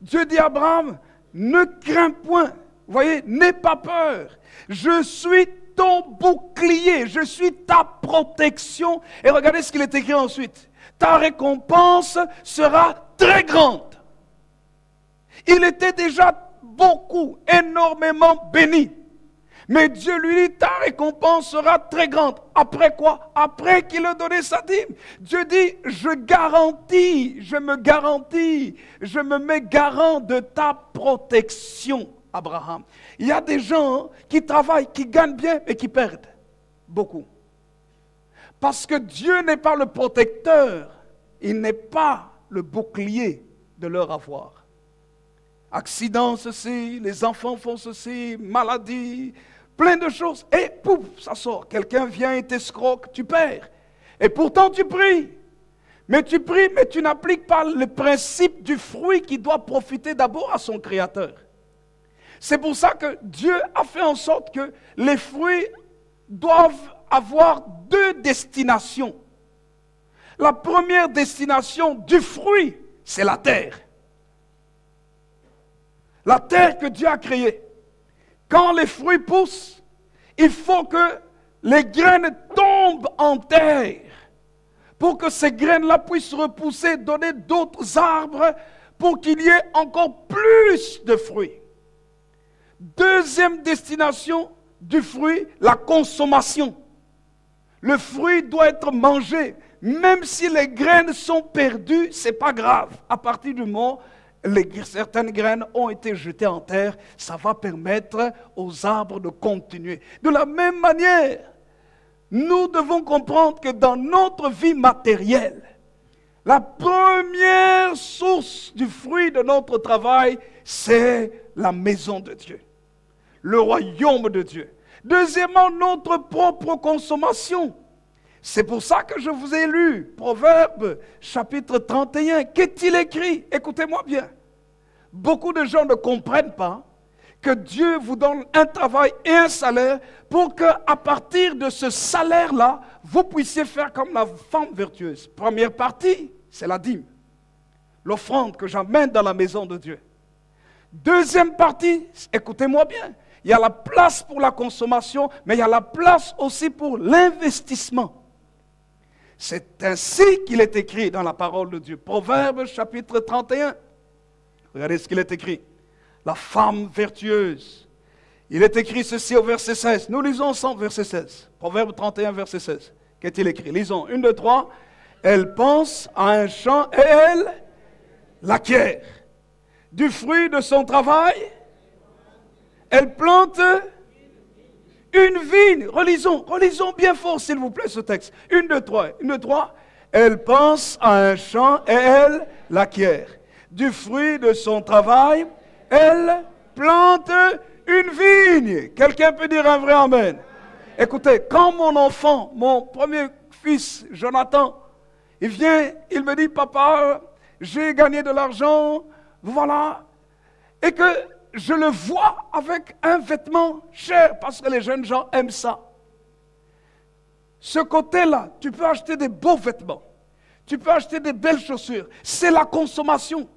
Dieu dit à Abraham, ne crains point, vous voyez, n'aie pas peur, je suis ton bouclier, je suis ta protection. Et regardez ce qu'il est écrit ensuite. Ta récompense sera très grande. Il était déjà beaucoup, énormément béni. Mais Dieu lui dit, ta récompense sera très grande. Après quoi? Après qu'il a donné sa dîme. Dieu dit, je me mets garant de ta protection, Abraham. Il y a des gens qui travaillent, qui gagnent bien, mais qui perdent beaucoup. Parce que Dieu n'est pas le protecteur, il n'est pas le bouclier de leur avoir. Accident, ceci, les enfants font ceci, maladie, plein de choses. Et pouf, ça sort. Quelqu'un vient et t'escroque, tu perds. Et pourtant tu pries. Mais tu pries, mais tu n'appliques pas le principe du fruit qui doit profiter d'abord à son Créateur. C'est pour ça que Dieu a fait en sorte que les fruits doivent avoir deux destinations. La première destination du fruit, c'est la terre. La terre que Dieu a créée. Quand les fruits poussent, il faut que les graines tombent en terre pour que ces graines-là puissent repousser, donner d'autres arbres pour qu'il y ait encore plus de fruits. Deuxième destination du fruit, la consommation. Le fruit doit être mangé. Même si les graines sont perdues, ce n'est pas grave. À partir du moment, certaines graines ont été jetées en terre, ça va permettre aux arbres de continuer. De la même manière, nous devons comprendre que dans notre vie matérielle, la première source du fruit de notre travail, c'est la maison de Dieu, le royaume de Dieu. Deuxièmement, notre propre consommation. C'est pour ça que je vous ai lu Proverbes chapitre 31. Qu'est-il écrit? Écoutez-moi bien. Beaucoup de gens ne comprennent pas que Dieu vous donne un travail et un salaire pour qu'à partir de ce salaire-là, vous puissiez faire comme la femme vertueuse. Première partie, c'est la dîme, l'offrande que j'amène dans la maison de Dieu. Deuxième partie, écoutez-moi bien, il y a la place pour la consommation, mais il y a la place aussi pour l'investissement. C'est ainsi qu'il est écrit dans la parole de Dieu. Proverbes chapitre 31. Regardez ce qu'il est écrit. La femme vertueuse. Il est écrit ceci au verset 16. Nous lisons ensemble verset 16. Proverbe 31, verset 16. Qu'est-il écrit? Lisons. 1, 2, 3. Elle pense à un champ et elle l'acquiert. Du fruit de son travail, elle plante une vigne. Relisons bien fort s'il vous plaît ce texte. 1, 2, 3. 1, 2, 3. Elle pense à un champ et elle l'acquiert. Du fruit de son travail, elle plante une vigne. Quelqu'un peut dire un vrai amen? Écoutez, quand mon enfant, mon premier fils, Jonathan, il vient, il me dit, papa, j'ai gagné de l'argent, voilà, et que je le vois avec un vêtement cher, parce que les jeunes gens aiment ça. Ce côté-là, tu peux acheter des beaux vêtements, tu peux acheter des belles chaussures, c'est la consommation.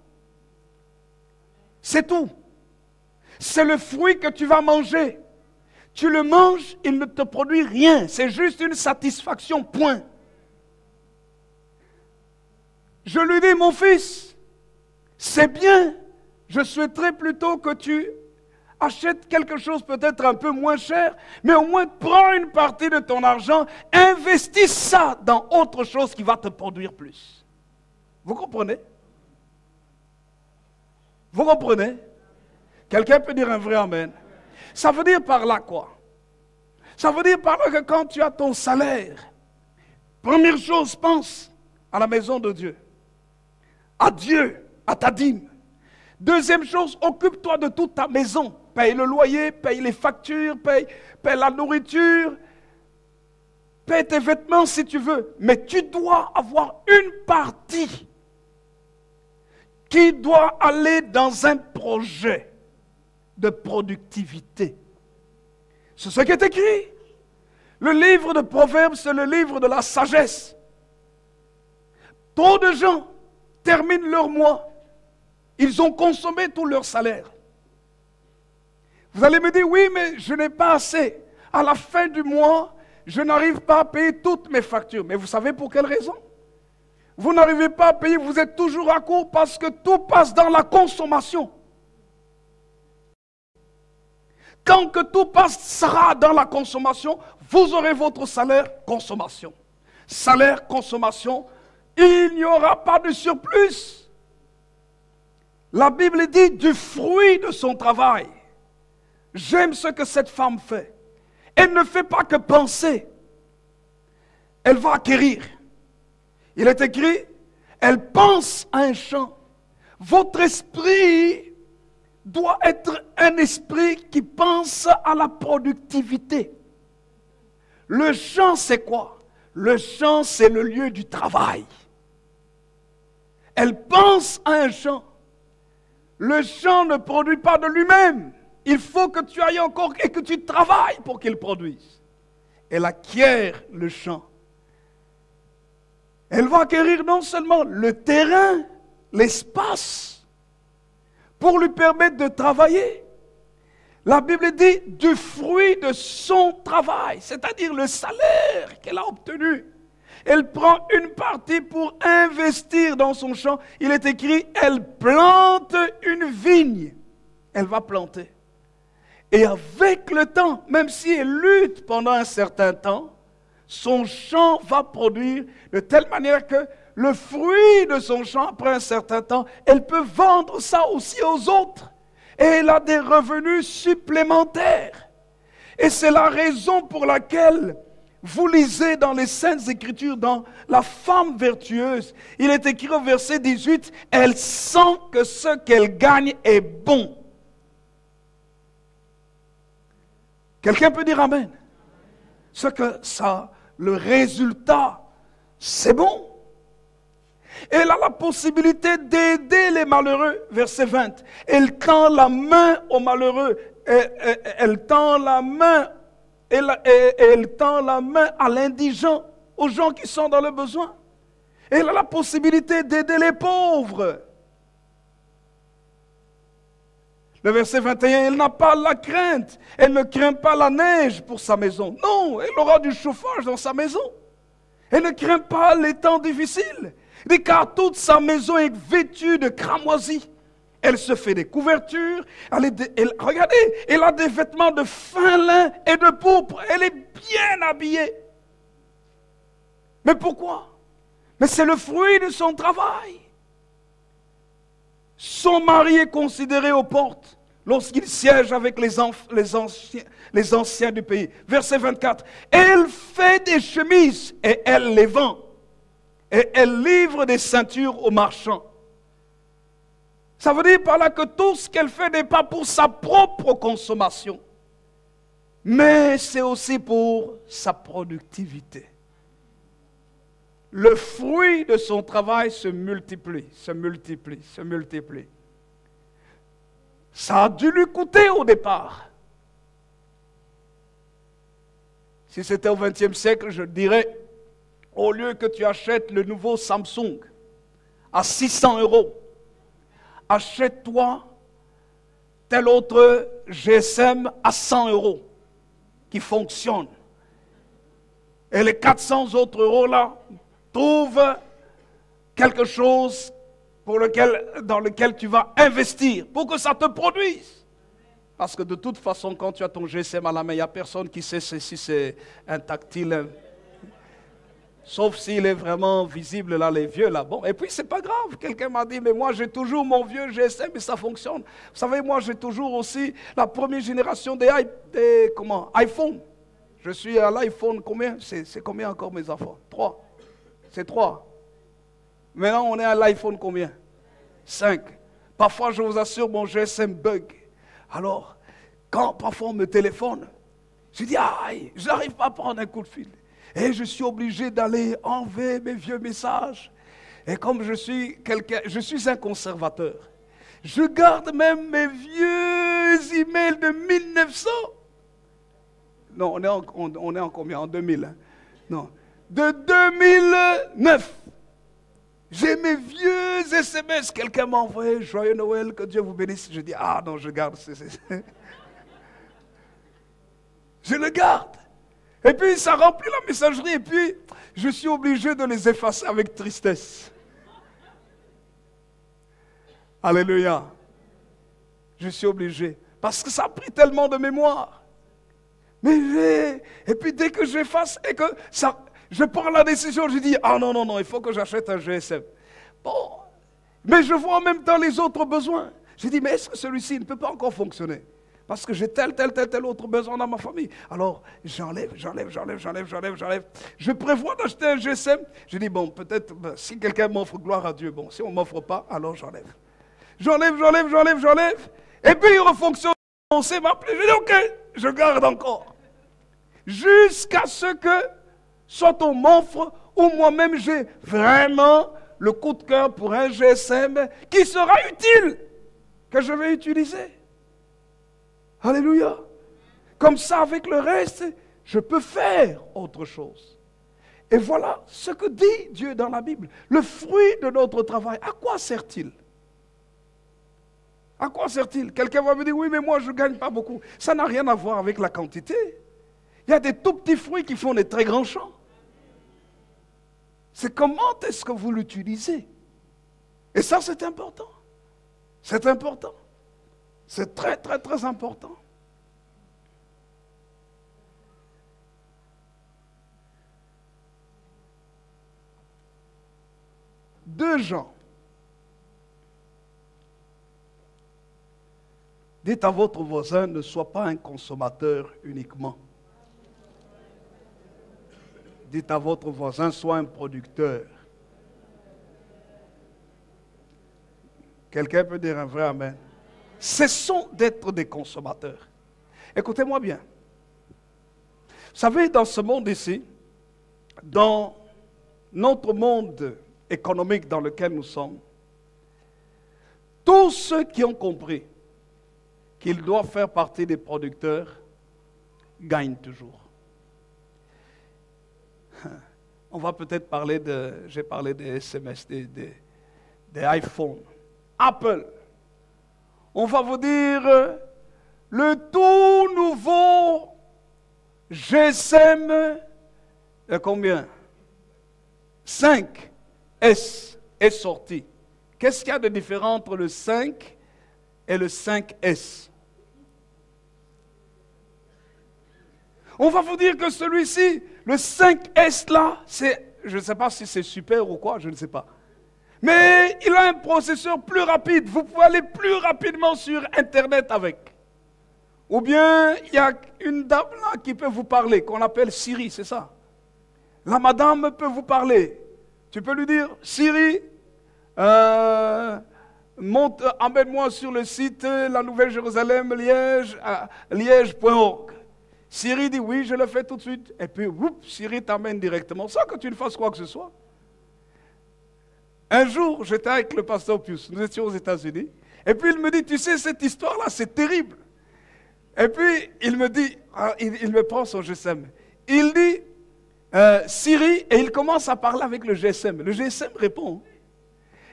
C'est tout. C'est le fruit que tu vas manger. Tu le manges, il ne te produit rien. C'est juste une satisfaction, point. Je lui dis, mon fils, c'est bien. Je souhaiterais plutôt que tu achètes quelque chose peut-être un peu moins cher, mais au moins prends une partie de ton argent, investis ça dans autre chose qui va te produire plus. Vous comprenez? Vous comprenez? Quelqu'un peut dire un vrai amen. Ça veut dire par là quoi? Ça veut dire par là que quand tu as ton salaire, première chose, pense à la maison de Dieu, à Dieu, à ta dîme. Deuxième chose, occupe-toi de toute ta maison. Paye le loyer, paye les factures, paye la nourriture, paye tes vêtements si tu veux. Mais tu dois avoir une partie qui doit aller dans un projet de productivité. C'est ce qui est écrit. Le livre de Proverbes, c'est le livre de la sagesse. Trop de gens terminent leur mois. Ils ont consommé tout leur salaire. Vous allez me dire, oui, mais je n'ai pas assez. À la fin du mois, je n'arrive pas à payer toutes mes factures. Mais vous savez pour quelle raison? Vous n'arrivez pas à payer, vous êtes toujours à court parce que tout passe dans la consommation. Quand que tout passera dans la consommation, vous aurez votre salaire, consommation. Salaire, consommation, il n'y aura pas de surplus. La Bible dit du fruit de son travail. J'aime ce que cette femme fait. Elle ne fait pas que penser. Elle va acquérir. Il est écrit, elle pense à un champ. Votre esprit doit être un esprit qui pense à la productivité. Le champ, c'est quoi? Le champ, c'est le lieu du travail. Elle pense à un champ. Le champ ne produit pas de lui-même. Il faut que tu ailles encore et que tu travailles pour qu'il produise. Elle acquiert le champ. Elle va acquérir non seulement le terrain, l'espace, pour lui permettre de travailler. La Bible dit du fruit de son travail, c'est-à-dire le salaire qu'elle a obtenu. Elle prend une partie pour investir dans son champ. Il est écrit, elle plante une vigne. Elle va planter. Et avec le temps, même si elle lutte pendant un certain temps, son champ va produire de telle manière que le fruit de son champ, après un certain temps, elle peut vendre ça aussi aux autres. Et elle a des revenus supplémentaires. Et c'est la raison pour laquelle vous lisez dans les Saintes Écritures, dans la femme vertueuse, il est écrit au verset 18, elle sent que ce qu'elle gagne est bon. Quelqu'un peut dire amen? Ce que ça, le résultat, c'est bon. Elle a la possibilité d'aider les malheureux. Verset 20. Elle tend la main aux malheureux. Elle tend la main, elle tend la main à l'indigent, aux gens qui sont dans le besoin. Elle a la possibilité d'aider les pauvres. Le verset 21, elle n'a pas la crainte. Elle ne craint pas la neige pour sa maison. Non, elle aura du chauffage dans sa maison. Elle ne craint pas les temps difficiles. Car toute sa maison est vêtue de cramoisis. Elle se fait des couvertures. Regardez, elle a des vêtements de fin lin et de pourpre. Elle est bien habillée. Mais pourquoi? Mais c'est le fruit de son travail. Son mari est considéré aux portes lorsqu'il siège avec les anciens du pays. Verset 24. Elle fait des chemises et elle les vend. Et elle livre des ceintures aux marchands. Ça veut dire par là que tout ce qu'elle fait n'est pas pour sa propre consommation, mais c'est aussi pour sa productivité. Le fruit de son travail se multiplie, se multiplie, se multiplie. Ça a dû lui coûter au départ. Si c'était au XXe siècle, je dirais, au lieu que tu achètes le nouveau Samsung à 600 €, achète-toi tel autre GSM à 100 € qui fonctionne. Et les 400 autres euros là, trouve quelque chose dans lequel tu vas investir pour que ça te produise. Parce que de toute façon, quand tu as ton GSM à la main, il n'y a personne qui sait si c'est un tactile. Sauf s'il est vraiment visible là, les vieux là. Bon, et puis c'est pas grave. Quelqu'un m'a dit, mais moi j'ai toujours mon vieux GSM et ça fonctionne. Vous savez, moi j'ai toujours aussi la première génération des iPhone. Je suis à l'iPhone combien? C'est combien encore mes enfants? 3. C'est 3. Maintenant on est à l'iPhone combien? 5. Parfois je vous assure mon GSM bug. Alors, quand parfois on me téléphone, je dis, aïe, je n'arrive pas à prendre un coup de fil. Et je suis obligé d'aller enlever mes vieux messages. Et comme je suis un conservateur. Je garde même mes vieux emails de 1900. Non, on est en combien? En 2000. Hein? Non. De 2009. J'ai mes vieux SMS. Quelqu'un m'a envoyé Joyeux Noël, que Dieu vous bénisse. Je dis, ah non, je garde. Je le garde. Et puis ça remplit la messagerie et puis je suis obligé de les effacer avec tristesse. Alléluia. Je suis obligé. Parce que ça a pris tellement de mémoire. Et puis dès que j'efface et que je prends la décision, je dis, ah non, non, non, il faut que j'achète un GSM. Bon, mais je vois en même temps les autres besoins. Je dis, mais est-ce que celui-ci ne peut pas encore fonctionner? Parce que j'ai tel autre besoin dans ma famille. Alors, j'enlève. Je prévois d'acheter un GSM. Je dis, bon, peut-être, si quelqu'un m'offre, gloire à Dieu. Bon, si on ne m'offre pas, alors j'enlève. J'enlève. Et puis, il refonctionne. On sait m'appeler. Je dis, ok, je garde encore. Jusqu'à ce que, soit on m'offre, ou moi-même, j'ai vraiment le coup de cœur pour un GSM qui sera utile, que je vais utiliser. Alléluia. Comme ça, avec le reste, je peux faire autre chose. Et voilà ce que dit Dieu dans la Bible. Le fruit de notre travail, à quoi sert-il? À quoi sert-il? Quelqu'un va me dire, oui, mais moi, je ne gagne pas beaucoup. Ça n'a rien à voir avec la quantité. Il y a des tout petits fruits qui font des très grands champs. C'est comment est-ce que vous l'utilisez. Et ça, c'est important. C'est important. C'est très, très, très important. 2 Jean. Dites à votre voisin, ne sois pas un consommateur uniquement. Dites à votre voisin, sois un producteur. Quelqu'un peut dire un vrai amen. Cessons d'être des consommateurs. Écoutez-moi bien. Vous savez, dans ce monde ici, dans notre monde économique dans lequel nous sommes, tous ceux qui ont compris qu'ils doivent faire partie des producteurs gagnent toujours. On va peut-être parler j'ai parlé des SMS, des iPhones, Apple. On va vous dire le tout nouveau GSM de combien? 5S est sorti. Qu'est-ce qu'il y a de différent entre le 5 et le 5S? On va vous dire que celui-ci, le 5S là, je ne sais pas si c'est super ou quoi, je ne sais pas. Mais il a un processeur plus rapide. Vous pouvez aller plus rapidement sur Internet avec. Ou bien, il y a une dame là qui peut vous parler, qu'on appelle Siri, c'est ça. La madame peut vous parler. Tu peux lui dire, Siri, emmène-moi sur le site La Nouvelle Jérusalem, liège.org. Siri dit, oui, je le fais tout de suite. Et puis, Siri t'amène directement, sans que tu ne fasses quoi que ce soit. Un jour, j'étais avec le pasteur Pius, nous étions aux États-Unis, et puis il me dit, tu sais, cette histoire-là, c'est terrible. Et puis, il me dit, il me prend son GSM. Il dit, Siri, et il commence à parler avec le GSM. Le GSM répond.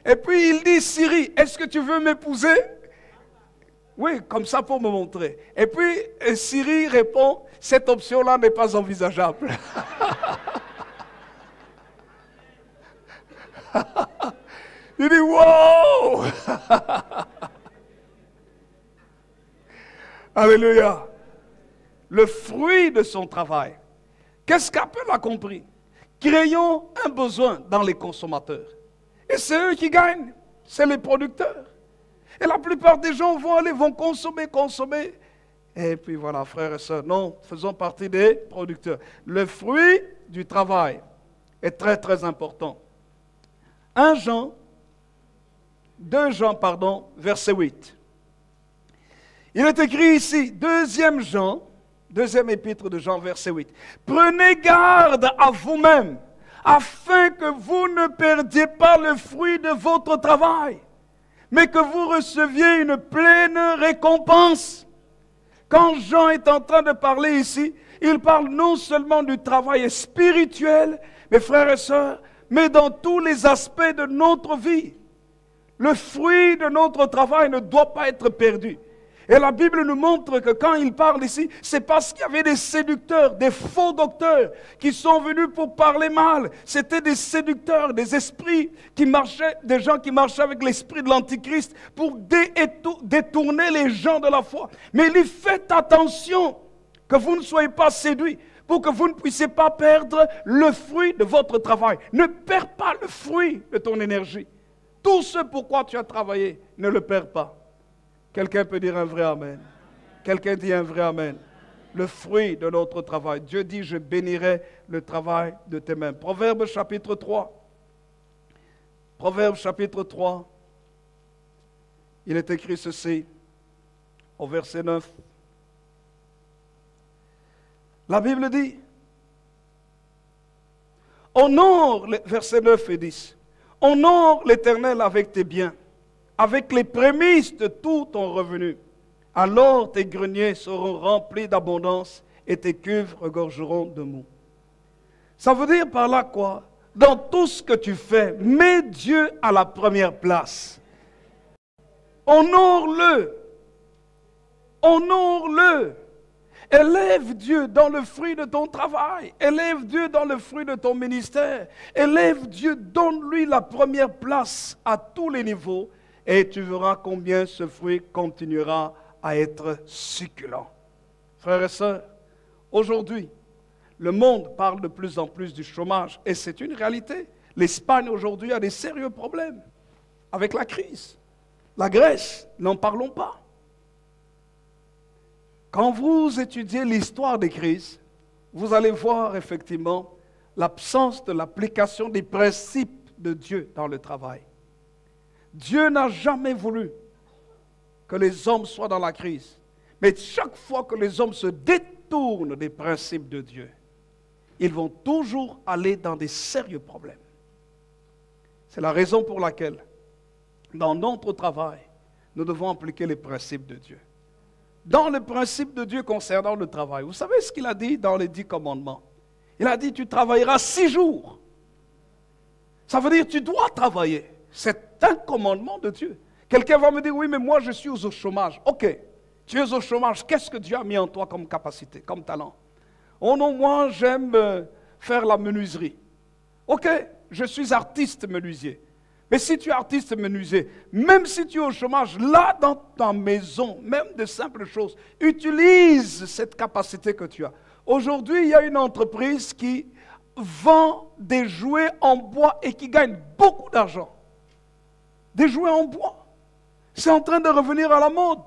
Et puis, il dit, Siri, est-ce que tu veux m'épouser? Oui, comme ça pour me montrer. Et puis, Siri répond, cette option-là n'est pas envisageable. Il dit, wow! Alléluia. Le fruit de son travail. Qu'est-ce qu'Apple a compris? Créons un besoin dans les consommateurs. Et c'est eux qui gagnent. C'est les producteurs. Et la plupart des gens vont consommer. Et puis voilà, frères et sœurs, non, faisons partie des producteurs. Le fruit du travail est très, très important. 2 Jean, verset 8. Il est écrit ici, 2 Jean, 2e épître de Jean, verset 8. Prenez garde à vous-même, afin que vous ne perdiez pas le fruit de votre travail, mais que vous receviez une pleine récompense. Quand Jean est en train de parler ici, il parle non seulement du travail spirituel, mes frères et sœurs, mais dans tous les aspects de notre vie. Le fruit de notre travail ne doit pas être perdu. Et la Bible nous montre que quand il parle ici, c'est parce qu'il y avait des séducteurs, des faux docteurs qui sont venus pour parler mal. C'était des séducteurs, des esprits qui marchaient, des gens qui marchaient avec l'esprit de l'Antichrist pour détourner les gens de la foi. Mais il dit, faites attention que vous ne soyez pas séduits, pour que vous ne puissiez pas perdre le fruit de votre travail. Ne perds pas le fruit de ton énergie. Tout ce pourquoi tu as travaillé, ne le perds pas. Quelqu'un peut dire un vrai amen. Quelqu'un dit un vrai amen. Le fruit de notre travail. Dieu dit, je bénirai le travail de tes mains. Proverbe chapitre 3. Proverbe chapitre 3. Il est écrit ceci, au verset 9. La Bible dit, honore, verset 9 et 10, honore l'Éternel avec tes biens, avec les prémices de tout ton revenu. Alors tes greniers seront remplis d'abondance et tes cuves regorgeront de mou. Ça veut dire par là quoi? Dans tout ce que tu fais, mets Dieu à la première place. Honore-le. Honore-le. Élève Dieu dans le fruit de ton travail. Élève Dieu dans le fruit de ton ministère. Élève Dieu, donne-lui la première place à tous les niveaux et tu verras combien ce fruit continuera à être succulent. Frères et sœurs, aujourd'hui, le monde parle de plus en plus du chômage et c'est une réalité. L'Espagne aujourd'hui a des sérieux problèmes avec la crise. La Grèce, n'en parlons pas. Quand vous étudiez l'histoire des crises, vous allez voir effectivement l'absence de l'application des principes de Dieu dans le travail. Dieu n'a jamais voulu que les hommes soient dans la crise. Mais chaque fois que les hommes se détournent des principes de Dieu, ils vont toujours aller dans des sérieux problèmes. C'est la raison pour laquelle, dans notre travail, nous devons appliquer les principes de Dieu. Dans le principe de Dieu concernant le travail, vous savez ce qu'il a dit dans les 10 commandements? Il a dit, tu travailleras 6 jours. Ça veut dire, tu dois travailler. C'est un commandement de Dieu. Quelqu'un va me dire, oui, mais moi je suis au chômage. Ok, tu es au chômage, qu'est-ce que Dieu a mis en toi comme capacité, comme talent? Oh non, moi j'aime faire la menuiserie. Ok, je suis artiste menuisier. Mais si tu es artiste menuisier, même si tu es au chômage, là dans ta maison, même de simples choses, utilise cette capacité que tu as. Aujourd'hui, il y a une entreprise qui vend des jouets en bois et qui gagne beaucoup d'argent. Des jouets en bois. C'est en train de revenir à la mode.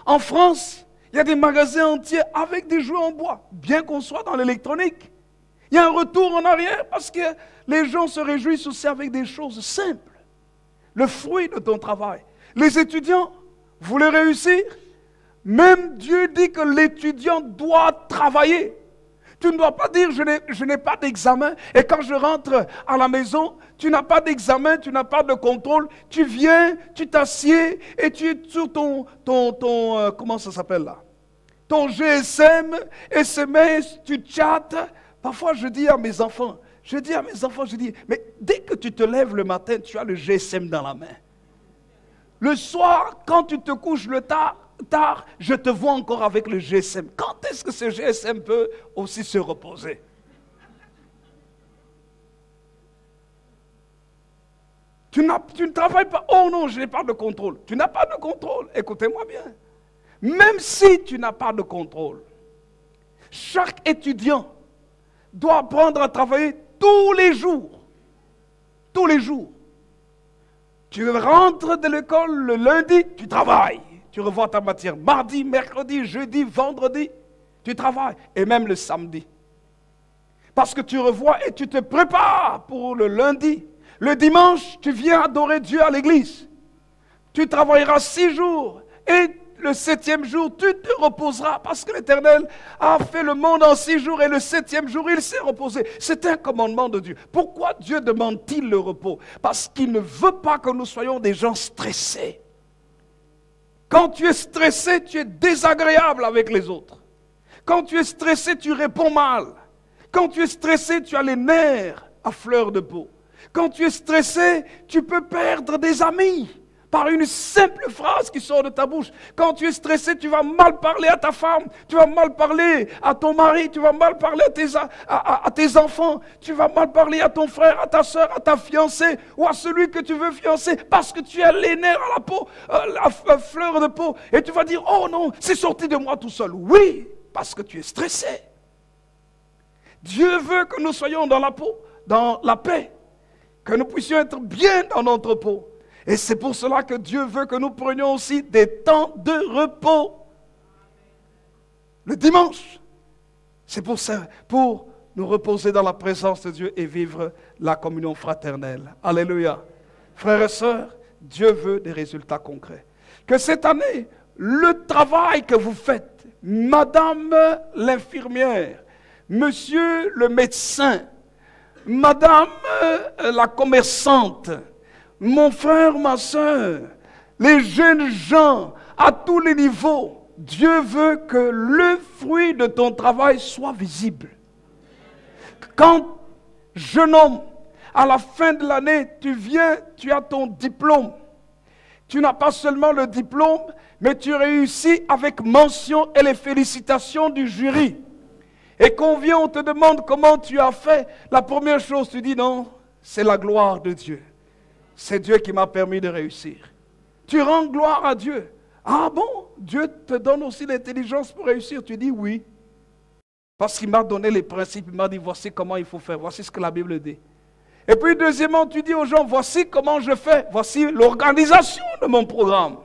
En France, il y a des magasins entiers avec des jouets en bois, bien qu'on soit dans l'électronique. Il y a un retour en arrière parce que les gens se réjouissent aussi avec des choses simples. Le fruit de ton travail. Les étudiants, vous voulez réussir? Même Dieu dit que l'étudiant doit travailler. Tu ne dois pas dire je n'ai pas d'examen et quand je rentre à la maison, tu n'as pas d'examen, tu n'as pas de contrôle. Tu viens, tu t'assieds et tu es sur ton comment ça s'appelle là? Ton GSM, SMS, tu chattes. Parfois je dis à mes enfants, mais dès que tu te lèves le matin, tu as le GSM dans la main. Le soir, quand tu te couches le tard, je te vois encore avec le GSM. Quand est-ce que ce GSM peut aussi se reposer? Tu ne travailles pas. Oh non, je n'ai pas de contrôle. Tu n'as pas de contrôle. Écoutez-moi bien. Même si tu n'as pas de contrôle, chaque étudiant doit apprendre à travailler tous les jours. Tous les jours. Tu rentres de l'école le lundi, tu travailles. Tu revois ta matière mardi, mercredi, jeudi, vendredi. Tu travailles. Et même le samedi. Parce que tu revois et tu te prépares pour le lundi. Le dimanche, tu viens adorer Dieu à l'église. Tu travailleras 6 jours. Et le 7e jour, tu te reposeras. Parce que l'Éternel a fait le monde en 6 jours. Et le 7e jour, il s'est reposé. C'est un commandement de Dieu. Pourquoi Dieu demande-t-il le repos? Parce qu'il ne veut pas que nous soyons des gens stressés. Quand tu es stressé, tu es désagréable avec les autres. Quand tu es stressé, tu réponds mal. Quand tu es stressé, tu as les nerfs à fleur de peau. Quand tu es stressé, tu peux perdre des amis par une simple phrase qui sort de ta bouche. Quand tu es stressé, tu vas mal parler à ta femme, tu vas mal parler à ton mari, tu vas mal parler à tes enfants, tu vas mal parler à ton frère, à ta soeur, à ta fiancée ou à celui que tu veux fiancer parce que tu as les nerfs à la peau, à fleur de peau. Et tu vas dire, oh non, c'est sorti de moi tout seul. Oui, parce que tu es stressé. Dieu veut que nous soyons dans la peau, dans la paix, que nous puissions être bien dans notre peau. Et c'est pour cela que Dieu veut que nous prenions aussi des temps de repos. Le dimanche, c'est pour ça, pour nous reposer dans la présence de Dieu et vivre la communion fraternelle. Alléluia. Frères et sœurs, Dieu veut des résultats concrets. Que cette année, le travail que vous faites, madame l'infirmière, monsieur le médecin, madame la commerçante, mon frère, ma soeur, les jeunes gens, à tous les niveaux, Dieu veut que le fruit de ton travail soit visible. Quand, jeune homme, à la fin de l'année, tu viens, tu as ton diplôme. Tu n'as pas seulement le diplôme, mais tu réussis avec mention et les félicitations du jury. Et qu'on vient, on te demande comment tu as fait. La première chose, tu dis non, c'est la gloire de Dieu. C'est Dieu qui m'a permis de réussir. Tu rends gloire à Dieu. Ah bon, Dieu te donne aussi l'intelligence pour réussir. Tu dis oui. Parce qu'il m'a donné les principes, il m'a dit voici comment il faut faire, voici ce que la Bible dit. Et puis deuxièmement, tu dis aux gens, voici comment je fais, voici l'organisation de mon programme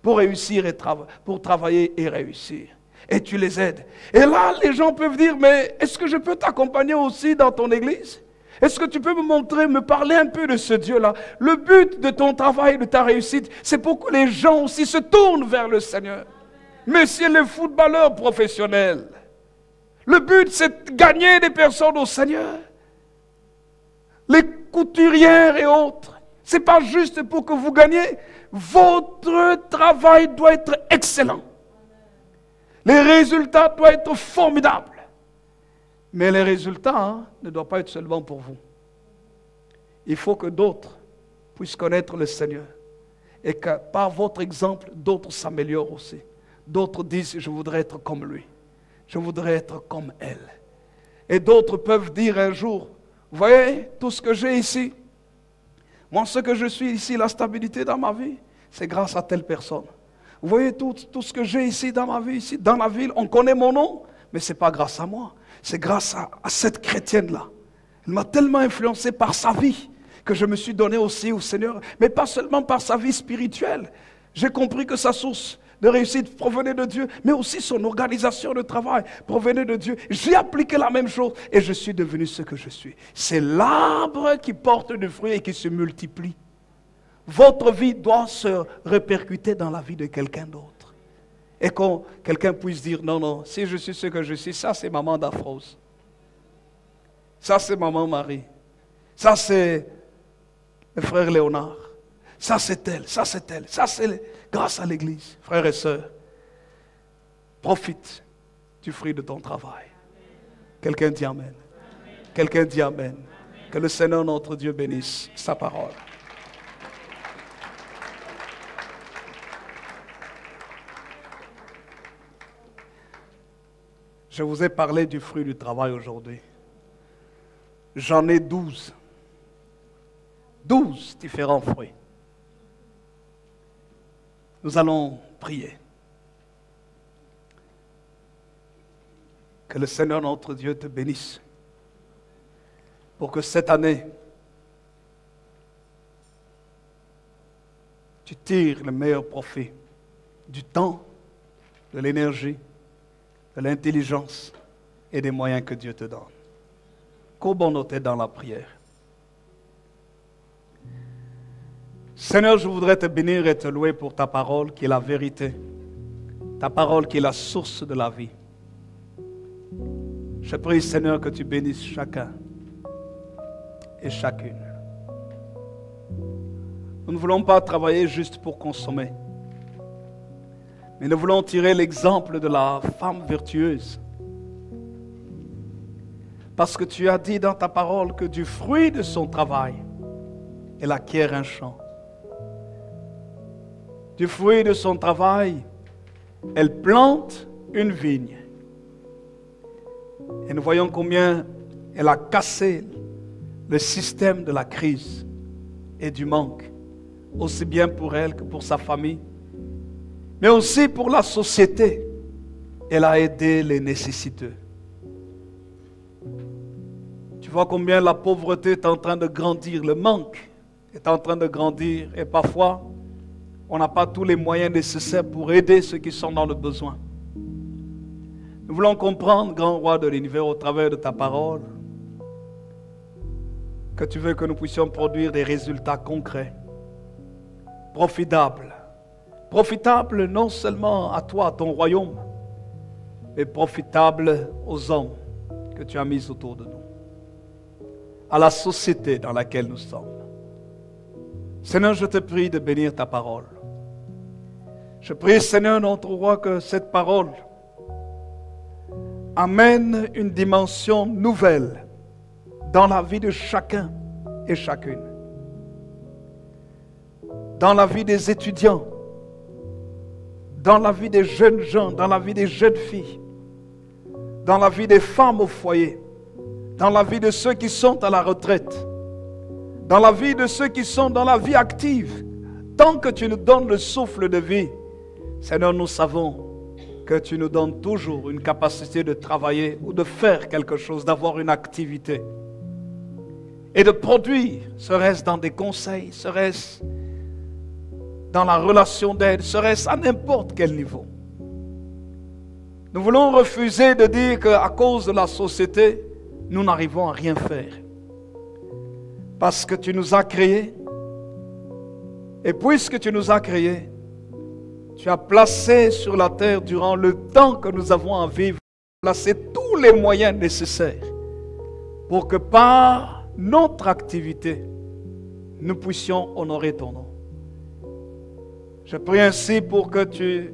pour réussir et pour travailler et réussir. Et tu les aides. Et là, les gens peuvent dire, mais est-ce que je peux t'accompagner aussi dans ton église? Est-ce que tu peux me montrer, me parler un peu de ce Dieu-là? Le but de ton travail, de ta réussite, c'est pour que les gens aussi se tournent vers le Seigneur. Monsieur le footballeur professionnel, le but c'est de gagner des personnes au Seigneur. Les couturières et autres, ce n'est pas juste pour que vous gagnez. Votre travail doit être excellent. Les résultats doivent être formidables. Mais les résultats ne doivent pas être seulement pour vous. Il faut que d'autres puissent connaître le Seigneur. Et que par votre exemple, d'autres s'améliorent aussi. D'autres disent, je voudrais être comme lui. Je voudrais être comme elle. Et d'autres peuvent dire un jour, vous voyez, tout ce que j'ai ici, moi ce que je suis ici, la stabilité dans ma vie, c'est grâce à telle personne. Vous voyez, tout ce que j'ai ici dans ma vie, ici dans la ville, on connaît mon nom, mais ce n'est pas grâce à moi. C'est grâce à cette chrétienne-là. Elle m'a tellement influencé par sa vie que je me suis donné aussi au Seigneur, mais pas seulement par sa vie spirituelle. J'ai compris que sa source de réussite provenait de Dieu, mais aussi son organisation de travail provenait de Dieu. J'ai appliqué la même chose et je suis devenu ce que je suis. C'est l'arbre qui porte du fruit et qui se multiplie. Votre vie doit se répercuter dans la vie de quelqu'un d'autre. Et quand quelqu'un puisse dire, non, non, si je suis ce que je suis, ça c'est maman d'Afrose. Ça c'est maman Marie. Ça c'est le frère Léonard. Ça c'est elle, ça c'est elle. Ça c'est grâce à l'église. Frères et sœurs, profite du fruit de ton travail. Quelqu'un dit amen. Quelqu'un dit amen. Que le Seigneur notre Dieu bénisse sa parole. Je vous ai parlé du fruit du travail aujourd'hui. J'en ai 12. 12 différents fruits. Nous allons prier. Que le Seigneur notre Dieu te bénisse. Pour que cette année, tu tires le meilleur profit du temps, de l'énergie, de l'intelligence et des moyens que Dieu te donne. Courbons nos têtes dans la prière. Seigneur, je voudrais te bénir et te louer pour ta parole qui est la vérité, ta parole qui est la source de la vie. Je prie, Seigneur, que tu bénisses chacun et chacune. Nous ne voulons pas travailler juste pour consommer, mais nous voulons tirer l'exemple de la femme vertueuse. Parce que tu as dit dans ta parole que du fruit de son travail, elle acquiert un champ. Du fruit de son travail, elle plante une vigne. Et nous voyons combien elle a cassé le système de la crise et du manque, aussi bien pour elle que pour sa famille, mais aussi pour la société. Elle a aidé les nécessiteux. Tu vois combien la pauvreté est en train de grandir, le manque est en train de grandir et parfois on n'a pas tous les moyens nécessaires pour aider ceux qui sont dans le besoin. Nous voulons comprendre, grand roi de l'univers, au travers de ta parole, que tu veux que nous puissions produire des résultats concrets, profitables. Profitables non seulement à toi, à ton royaume, mais profitables aux hommes que tu as mis autour de nous, à la société dans laquelle nous sommes. Seigneur, je te prie de bénir ta parole. Je prie, Seigneur, notre roi, que cette parole amène une dimension nouvelle dans la vie de chacun et chacune. Dans la vie des étudiants, dans la vie des jeunes gens, dans la vie des jeunes filles, dans la vie des femmes au foyer, dans la vie de ceux qui sont à la retraite, dans la vie de ceux qui sont dans la vie active. Tant que tu nous donnes le souffle de vie, Seigneur, nous savons que tu nous donnes toujours une capacité de travailler ou de faire quelque chose, d'avoir une activité. et de produire, serait-ce dans des conseils, serait-ce dans la relation d'aide, serait-ce à n'importe quel niveau. Nous voulons refuser de dire qu'à cause de la société, nous n'arrivons à rien faire. Parce que tu nous as créés, et puisque tu nous as créés, tu as placé sur la terre durant le temps que nous avons à vivre, placé tous les moyens nécessaires pour que par notre activité, nous puissions honorer ton nom. Je prie ainsi pour que tu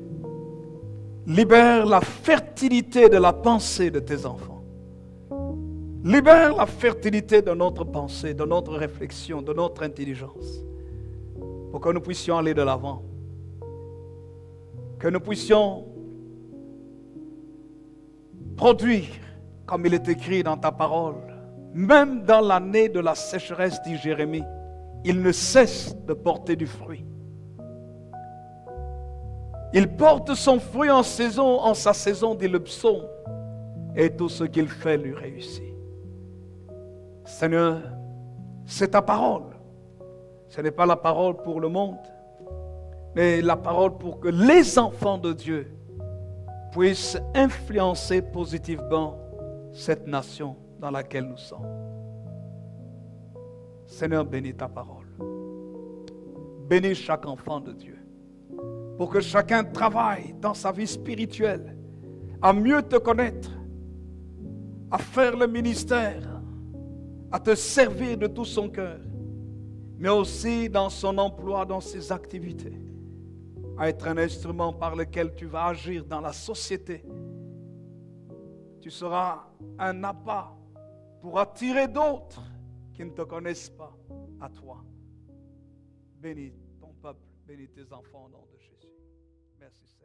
libères la fertilité de la pensée de tes enfants. Libère la fertilité de notre pensée, de notre réflexion, de notre intelligence, pour que nous puissions aller de l'avant. Que nous puissions produire, comme il est écrit dans ta parole, même dans l'année de la sécheresse, dit Jérémie, il ne cesse de porter du fruit. Il porte son fruit en sa saison, dit le psaume, et tout ce qu'il fait lui réussit. Seigneur, c'est ta parole. Ce n'est pas la parole pour le monde, mais la parole pour que les enfants de Dieu puissent influencer positivement cette nation dans laquelle nous sommes. Seigneur, bénis ta parole. Bénis chaque enfant de Dieu, pour que chacun travaille dans sa vie spirituelle à mieux te connaître, à faire le ministère, à te servir de tout son cœur, mais aussi dans son emploi, dans ses activités, à être un instrument par lequel tu vas agir dans la société. Tu seras un appât pour attirer d'autres qui ne te connaissent pas à toi. Bénis ton peuple, bénis tes enfants au nom de Jésus. Merci.